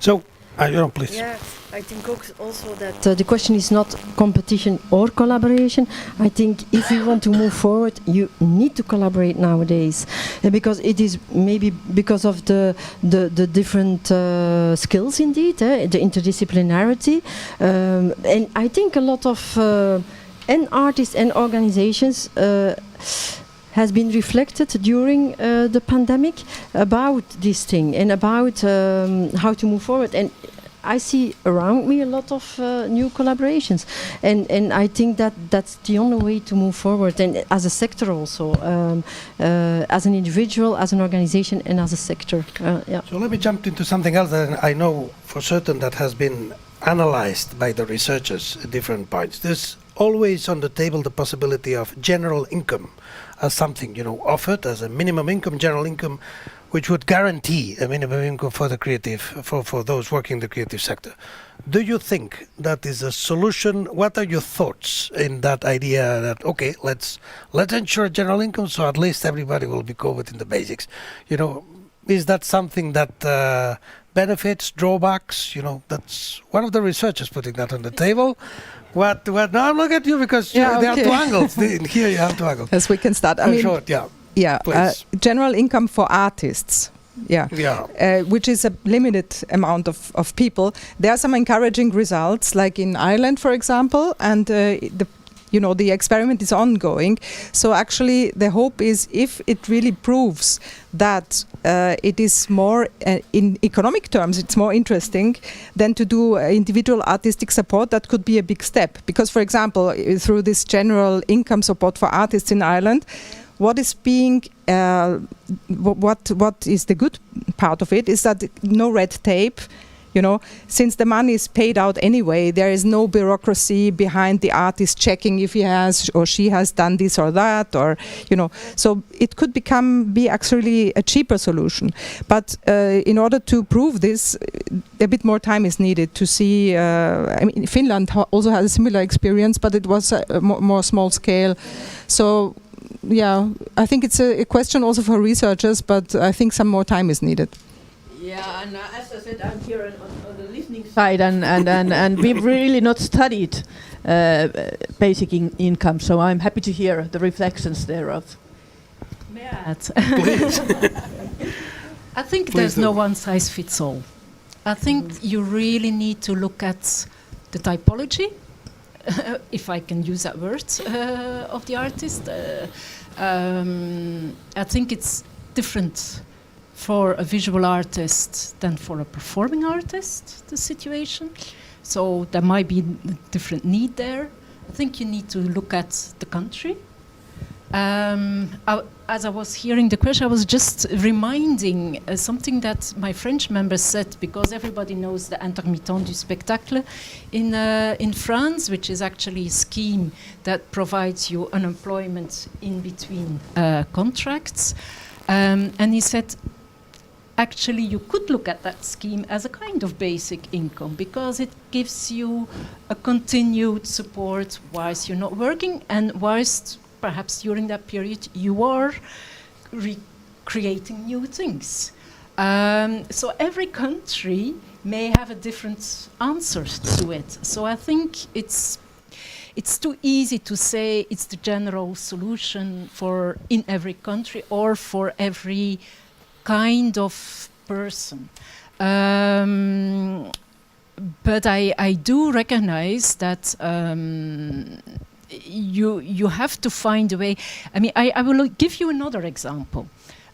So, please. Yeah, I think also that the question is not competition or collaboration. I think if you want to move forward, you need to collaborate nowadays, because it is maybe because of the different skills, indeed, the interdisciplinarity, and I think a lot of and artists and organizations has been reflected during the pandemic about this thing and about how to move forward. And I see around me a lot of new collaborations, and I think that's the only way to move forward, and as a sector also, as an individual, as an organization, and as a sector. So let me jump into something else that I know for certain that has been analyzed by the researchers at different points. This always on the table the possibility of general income as something, offered as a minimum income, general income, which would guarantee a minimum income for the creative, for those working in the creative sector. Do you think that is a solution? What are your thoughts in that idea that, okay, let's ensure general income so at least everybody will be covered in the basics? Is that something that benefits, drawbacks? That's one of the researchers putting that on the table. What? No, I'm looking at you because there are two angles. Here you have two angles. Yes, we can start. Short, yeah. Yeah, general income for artists. Which is a limited amount of people. There are some encouraging results, like in Ireland, for example, and the experiment is ongoing. So actually, the hope is if it really proves that it is more, in economic terms, it's more interesting than to do individual artistic support. That could be a big step. Because, for example, through this general income support for artists in Ireland, what is being, what is the good part of it is that no red tape, since the money is paid out anyway, there is no bureaucracy behind the artist checking if he has or she has done this or that, or, so it could be actually a cheaper solution. But in order to prove this, a bit more time is needed to see, Finland also has a similar experience, but it was a more small scale. So, yeah, I think it's a question also for researchers, but I think some more time is needed. Yeah, and as I said, I'm here on the listening side, and we've really not studied basic income, so I'm happy to hear the reflections thereof. May I add? Please. I think Please there's do. no one size fits all. I think you really need to look at the typology, if I can use that word, of the artist. I think it's different for a visual artist than for a performing artist, the situation. So there might be a different need there. I think you need to look at the country. As I was hearing the question, I was just reminding something that my French member said, because everybody knows the intermittent du spectacle in France, which is actually a scheme that provides you unemployment in between contracts. And he said, actually, you could look at that scheme as a kind of basic income because it gives you a continued support whilst you're not working and whilst perhaps during that period you are creating new things. So every country may have a different answer to it. So I think it's too easy to say it's the general solution for in every country or for every kind of person. But I do recognize that you have to find a way. I mean, I will give you another example.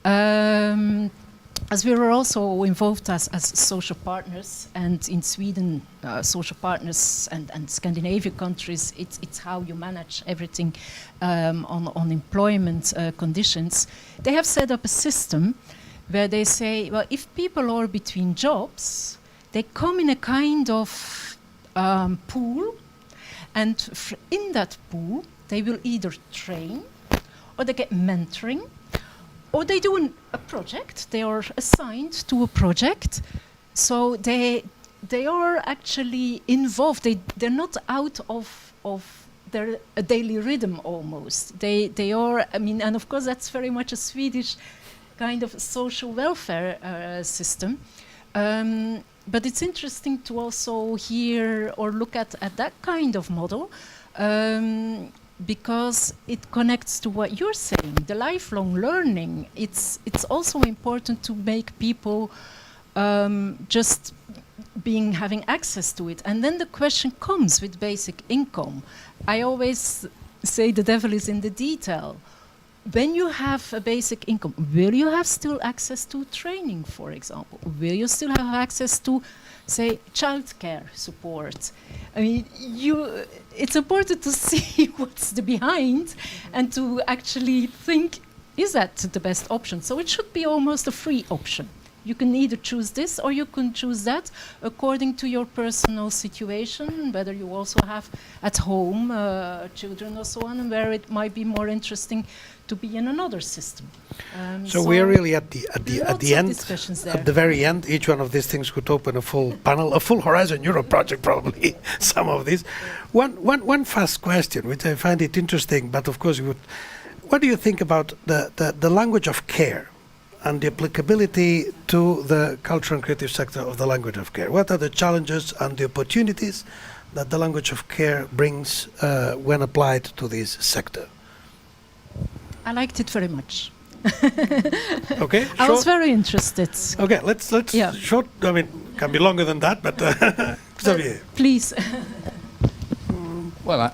As we were also involved as social partners, and in Sweden, social partners and Scandinavian countries, it's how you manage everything on employment conditions. They have set up a system where they say, well, if people are between jobs, they come in a kind of pool, and in that pool, they will either train, or they get mentoring, or they do a project. They are assigned to a project, so they are actually involved. They're not out of their daily rhythm almost. They are. I mean, and of course that's very much a Swedish kind of social welfare system. But it's interesting to also hear or look at that kind of model. Because it connects to what you're saying, the lifelong learning. It's also important to make people just having access to it. And then the question comes with basic income. I always say the devil is in the detail. When you have a basic income, will you have still access to training, for example? Will you still have access to, say, childcare support? I mean, it's important to see what's the behind and to actually think, is that the best option? So it should be almost a free option. You can either choose this or you can choose that according to your personal situation, whether you also have at home children or so on, and where it might be more interesting to be in another system. So we are really at the end, discussions there. at the very end. Each one of these things could open a full panel, a full Horizon Europe project, probably. Some of these. One fast question, which I find it interesting, but of course, what do you think about the language of care and the applicability to the cultural and creative sector of the language of care? What are the challenges and the opportunities that the language of care brings when applied to this sector? I liked it very much. Okay, I was very interested. Okay, let's Yeah. short. I mean, can be longer than that, but Xavier. Please. Well,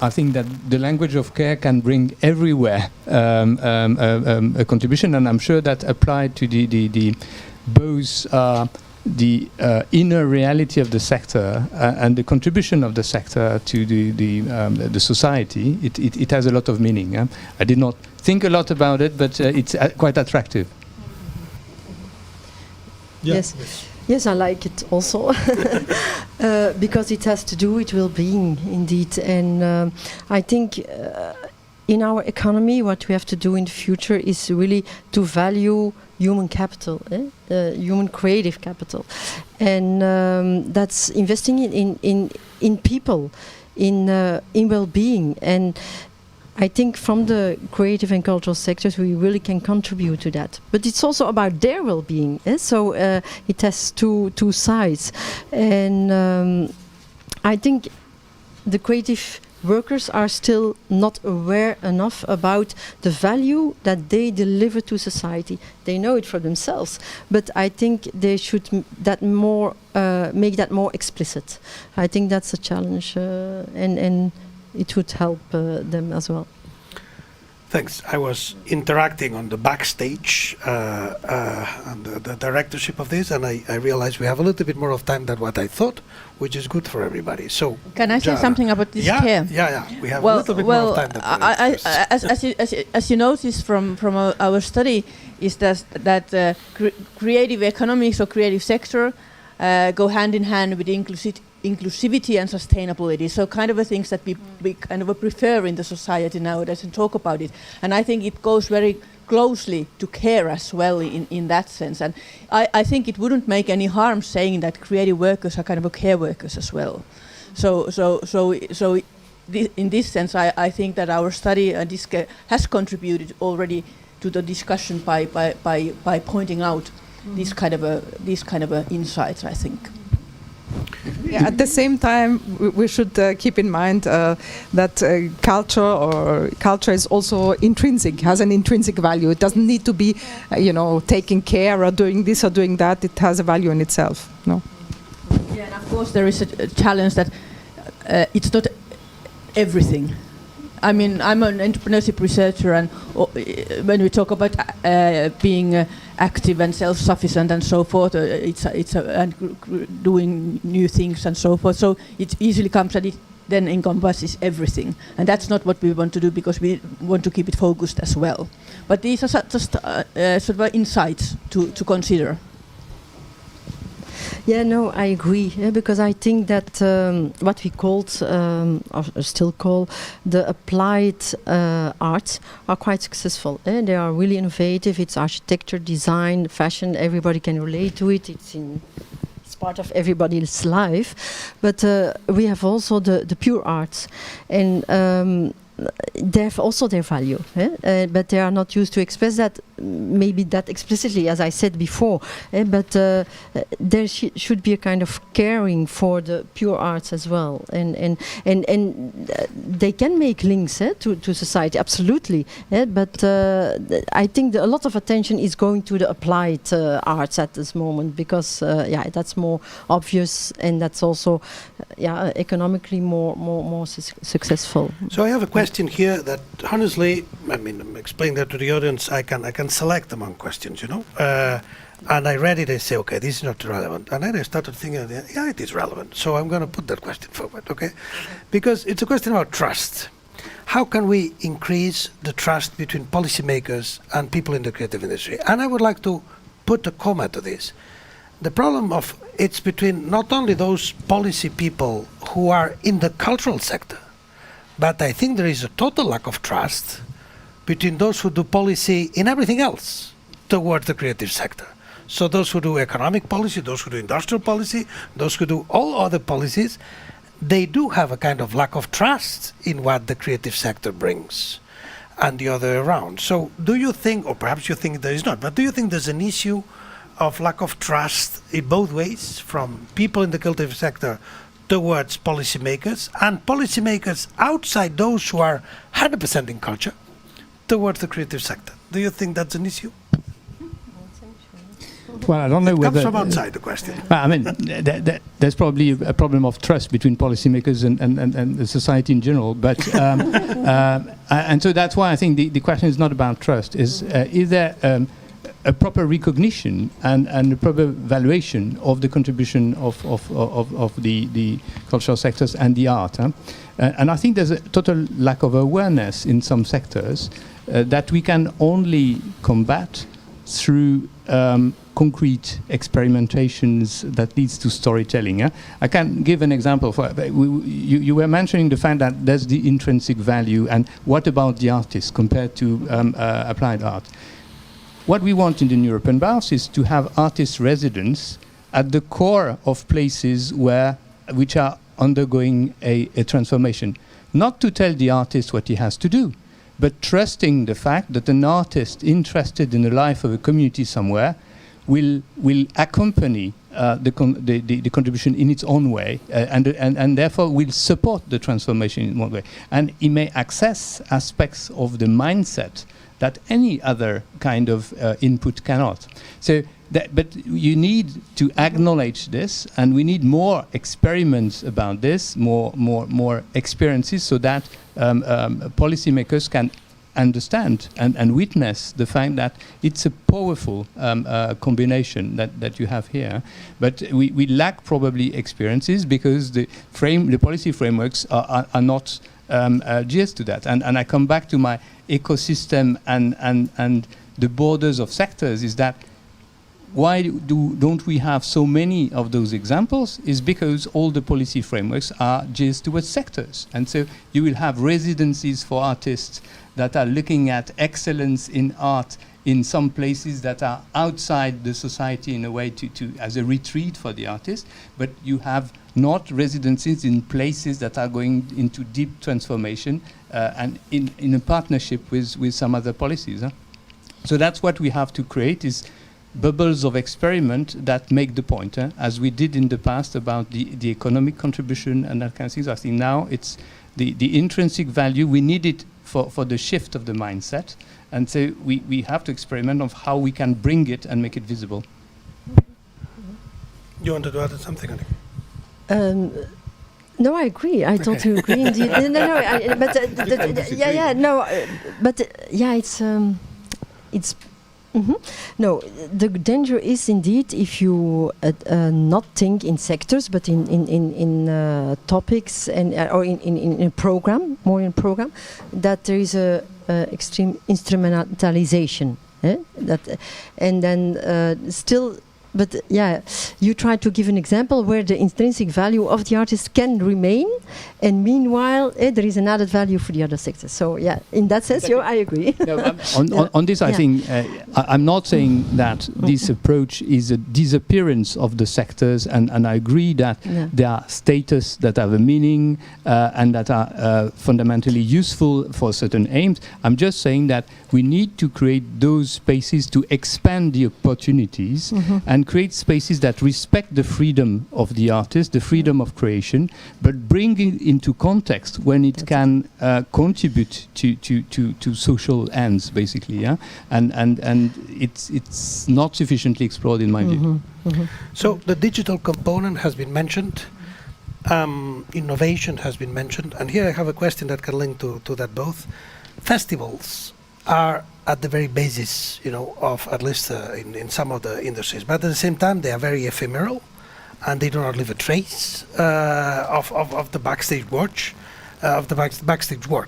I think that the language of care can bring everywhere a contribution, and I'm sure that applied to the both the inner reality of the sector and the contribution of the sector to the society. It has a lot of meaning. I did not think a lot about it, but it's quite attractive. Yeah. Yes. Yes, I like it also because it has to do with well-being, indeed. And I think in our economy, what we have to do in the future is really to value human capital, human creative capital, and that's investing in people, in well-being. And I think from the creative and cultural sectors we really can contribute to that. But it's also about their well-being. So it has two sides. And I think the creative workers are still not aware enough about the value that they deliver to society. They know it for themselves, but I think they should make that more explicit. I think that's a challenge, and it would help them as well. Thanks. I was interacting on the backstage and the directorship of this, and I realized we have a little bit more of time than what I thought, which is good for everybody. So, can I say something about this care? Yeah. We have a little bit more of time. Than as you noticed from our study, is that creative economics or creative sector go hand in hand with inclusivity and sustainability. So kind of a things that we kind of prefer in the society nowadays and talk about it. And I think it goes very closely to care as well in that sense. And I think it wouldn't make any harm saying that creative workers are kind of care workers as well. So in this sense, I think that our study DISCE has contributed already to the discussion by pointing out these kind of insights, I think. Yeah, at the same time, we should keep in mind that culture is also intrinsic, has an intrinsic value. It doesn't need to be, taking care or doing this or doing that. It has a value in itself. No. Yeah, and of course there is a challenge that it's not everything. I mean, I'm an entrepreneurship researcher, and when we talk about being active and self-sufficient and so forth, and doing new things and so forth. So it easily comes that it then encompasses everything, and that's not what we want to do because we want to keep it focused as well. But these are just sort of insights to consider. Yeah, no, I agree. Because I think that what we called, or still call, the applied arts are quite successful. They are really innovative. It's architecture, design, fashion. Everybody can relate to it. It's part of everybody's life. But we have also the pure arts, and they have also their value, but they are not used to express that, maybe that explicitly, as I said before. But there should be a kind of caring for the pure arts as well, and they can make links to society, absolutely. But I think a lot of attention is going to the applied arts at this moment because that's more obvious, and that's also economically more successful. So I have a question here that honestly, I mean, I'm explaining that to the audience. I can select among questions, and I read it. I say, okay, this is not relevant, and then I started thinking, yeah, it is relevant. So I'm going to put that question forward, okay? Because it's a question about trust. How can we increase the trust between policymakers and people in the creative industry? And I would like to put a comma to this. The problem of it's between not only those policy people who are in the cultural sector, but I think there is a total lack of trust between those who do policy in everything else towards the creative sector. So those who do economic policy, those who do industrial policy, those who do all other policies, they do have a kind of lack of trust in what the creative sector brings, and the other way around. So do you think, or perhaps you think there is not, but do you think there's an issue of lack of trust in both ways, from people in the creative sector towards policymakers, and policymakers outside those who are 100% in culture towards the creative sector? Do you think that's an issue? Well, I don't know It whether... comes from outside, the question. I mean, there's probably a problem of trust between policymakers and the society in general. But and so that's why I think the question is not about trust. Is there a proper recognition and a proper valuation of the contribution of the cultural sectors and the art? And I think there's a total lack of awareness in some sectors that we can only combat through concrete experimentations that leads to storytelling. I can give an example. You were mentioning the fact that there's the intrinsic value, and what about the artist compared to applied art? What we want in the European Bauhaus is to have artist residence at the core of places which are undergoing a transformation. Not to tell the artist what he has to do, but trusting the fact that an artist interested in the life of a community somewhere will accompany the contribution in its own way, and therefore will support the transformation in one way. And he may access aspects of the mindset that any other kind of input cannot. So, but you need to acknowledge this, and we need more experiments about this, more experiences, so that policymakers can understand and witness the fact that it's a powerful combination that you have here. But we lack probably experiences because the policy frameworks are not geared to that. And I come back to my ecosystem and the borders of sectors, is that why don't we have so many of those examples? Is because all the policy frameworks are geared towards sectors. And so you will have residencies for artists that are looking at excellence in art in some places that are outside the society in a way as a retreat for the artist, but you have not residencies in places that are going into deep transformation and in a partnership with some other policies. So that's what we have to create, is bubbles of experiment that make the point, as we did in the past about the economic contribution and that kind of things. I think now it's the intrinsic value. We need it for the shift of the mindset, and so we have to experiment of how we can bring it and make it visible. You wanted to add something, Annick? No, I agree. I totally agree. Indeed. It's. Mm-hmm. No, the danger is indeed if you not think in sectors, but in topics and or in a program, more in program, that there is a extreme instrumentalization. That and then still. But yeah, you try to give an example where the intrinsic value of the artist can remain, and meanwhile there is an added value for the other sectors. So yeah, in that sense, I agree. No, on this, I think I'm not saying that this approach is a disappearance of the sectors, and I agree that there are status that have a meaning and that are fundamentally useful for certain aims. I'm just saying that we need to create those spaces to expand the opportunities and create spaces that respect the freedom of the artist, the freedom of creation, but bring it into context when it can contribute to social ends, basically. Yeah, and it's not sufficiently explored in my view. So the digital component has been mentioned, innovation has been mentioned, and here I have a question that can link to that both. Festivals are at the very basis, of at least in some of the industries. But at the same time, they are very ephemeral, and they do not leave a trace of the backstage work.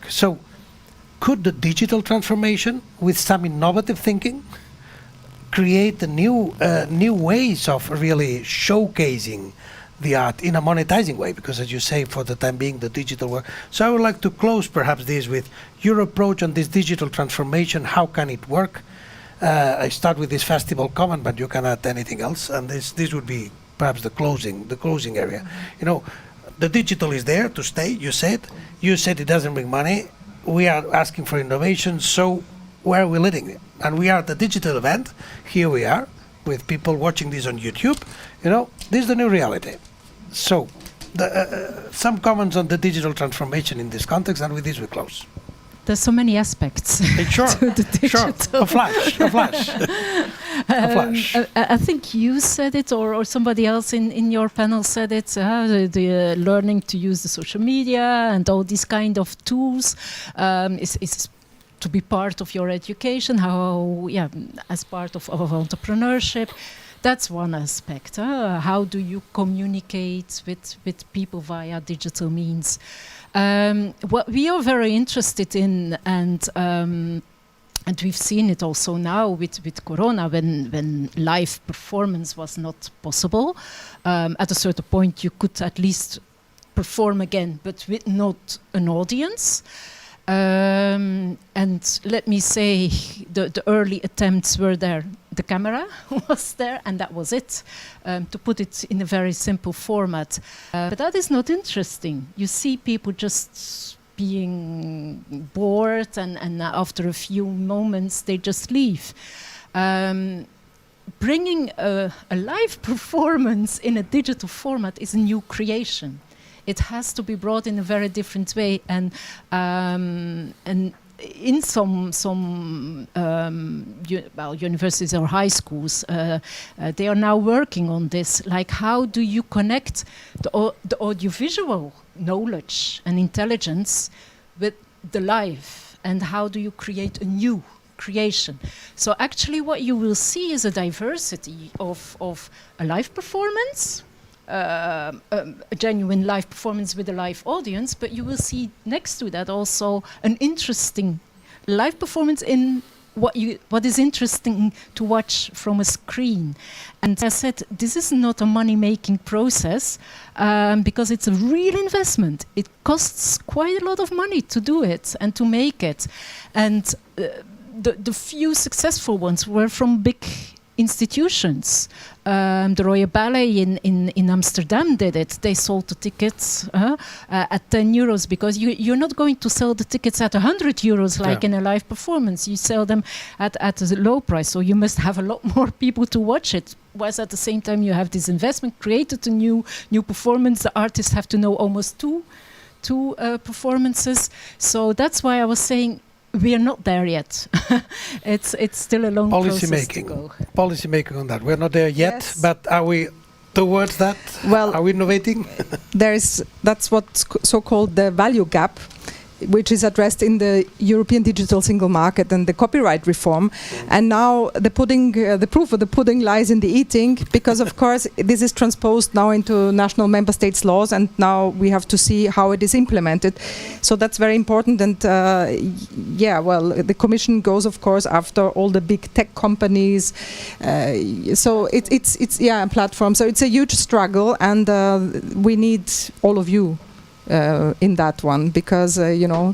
So, could the digital transformation, with some innovative thinking, create the new ways of really showcasing the art in a monetizing way, because as you say, for the time being, the digital work. So I would like to close perhaps this with your approach on this digital transformation. How can it work? I start with this festival comment, but you can add anything else, and this would be perhaps the closing area. Mm-hmm. You know, the digital is there to stay. You said it doesn't bring money. We are asking for innovation, so where are we leading it? And we are at the digital event. Here we are with people watching this on YouTube. You know, this is the new reality. So, some comments on the digital transformation in this context, and with this we close. There's so many aspects. Sure, to the digital. Sure. A flash. I think you said it, or somebody else in your panel said it. The learning to use the social media and all these kind of tools is to be part of your education. As part of entrepreneurship. That's one aspect. How do you communicate with people via digital means? What we are very interested in, and we've seen it also now with Corona, when live performance was not possible. At a certain point, you could at least perform again, but with not an audience. And let me say, the early attempts were there. The camera was there, and that was it, to put it in a very simple format. But that is not interesting. You see people just being bored, and after a few moments, they just leave. Bringing a live performance in a digital format is a new creation. It has to be brought in a very different way, and in some universities or high schools, they are now working on this. Like, how do you connect the audiovisual knowledge and intelligence with the live, and how do you create a new creation? So actually, what you will see is a diversity of a live performance. A genuine live performance with a live audience, but you will see next to that also an interesting live performance in what is interesting to watch from a screen. And as I said, this is not a money-making process, because it's a real investment. It costs quite a lot of money to do it and to make it. And the few successful ones were from big institutions. The Royal Ballet in Amsterdam did it. They sold the tickets at 10 euros, because you're not going to sell the tickets at 100 euros like in a live performance. You sell them at a low price, so you must have a lot more people to watch it. Whilst at the same time you have this investment, created a new performance. The artists have to know almost two performances. So that's why I was saying, we are not there yet. It's still a long process to go. Policy making on that. We're not there yet, yes. But are we towards that? Well, are we innovating? That's what's so-called the value gap, which is addressed in the European Digital Single Market and the copyright reform. And now the proof of the pudding lies in the eating, because of course this is transposed now into national member states' laws, and now we have to see how it is implemented. So that's very important. And the Commission goes, of course, after all the big tech companies. So it's a platform. So it's a huge struggle, and we need all of you in that one, because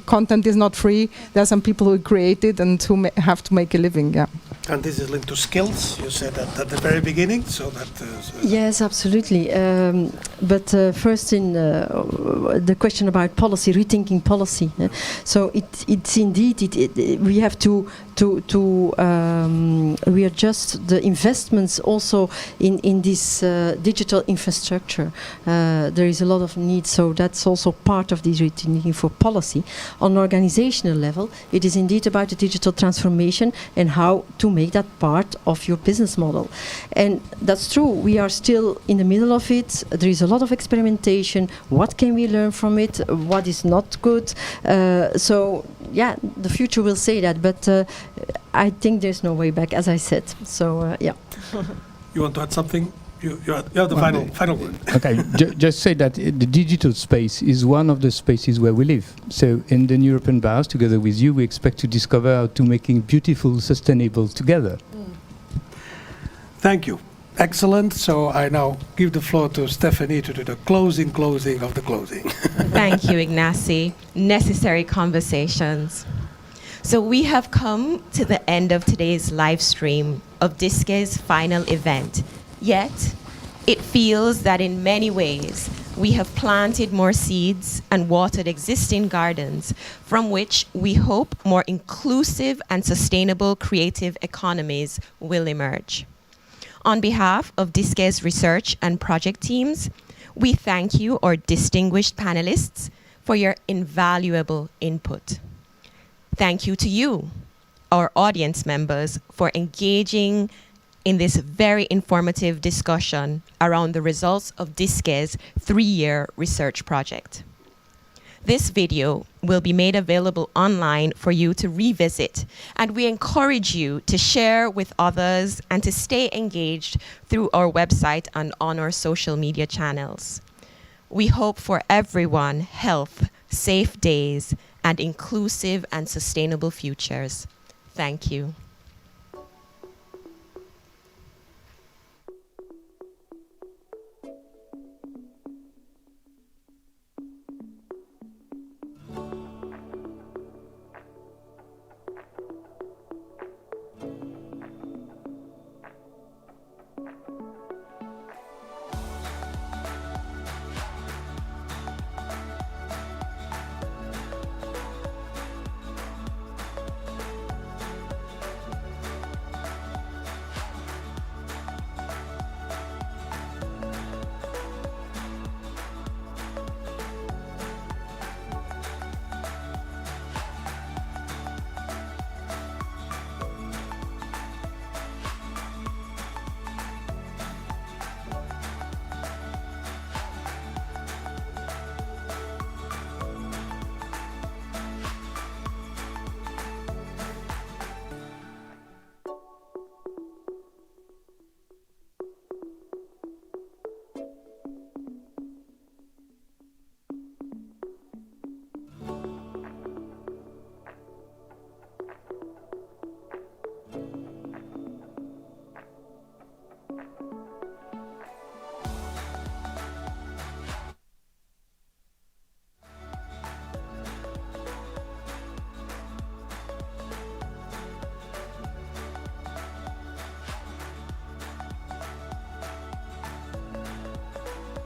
content is not free. There are some people who create it and who have to make a living. Yeah. And this is linked to skills. You said that at the very beginning, so that. Yes, absolutely. But first, in the question about policy, rethinking policy. So it's indeed we have to readjust the investments also in this digital infrastructure. There is a lot of need, so that's also part of this rethinking for policy. On an organizational level, it is indeed about the digital transformation and how to make that part of your business model. And that's true, we are still in the middle of it. There is a lot of experimentation. What can we learn from it? What is not good? So yeah, the future will say that, but I think there's no way back, as I said. So yeah. You want to add something? You have the final word. Okay, just say that the digital space is one of the spaces where we live. So in the European Vows, together with you, we expect to discover how to making beautiful, sustainable together. Thank you. Excellent. So I now give the floor to Stephanie to do the closing of the closing. Thank you, Ignasi. Necessary conversations. So we have come to the end of today's live stream of DISCE's final event. Yet, it feels that in many ways, we have planted more seeds and watered existing gardens from which we hope more inclusive and sustainable creative economies will emerge. On behalf of DISCE's research and project teams, we thank you, our distinguished panelists, for your invaluable input. Thank you to you, our audience members, for engaging in this very informative discussion around the results of DISCE's 3-year research project. This video will be made available online for you to revisit, and we encourage you to share with others and to stay engaged through our website and on our social media channels. We hope for everyone health, safe days, and inclusive and sustainable futures. Thank you.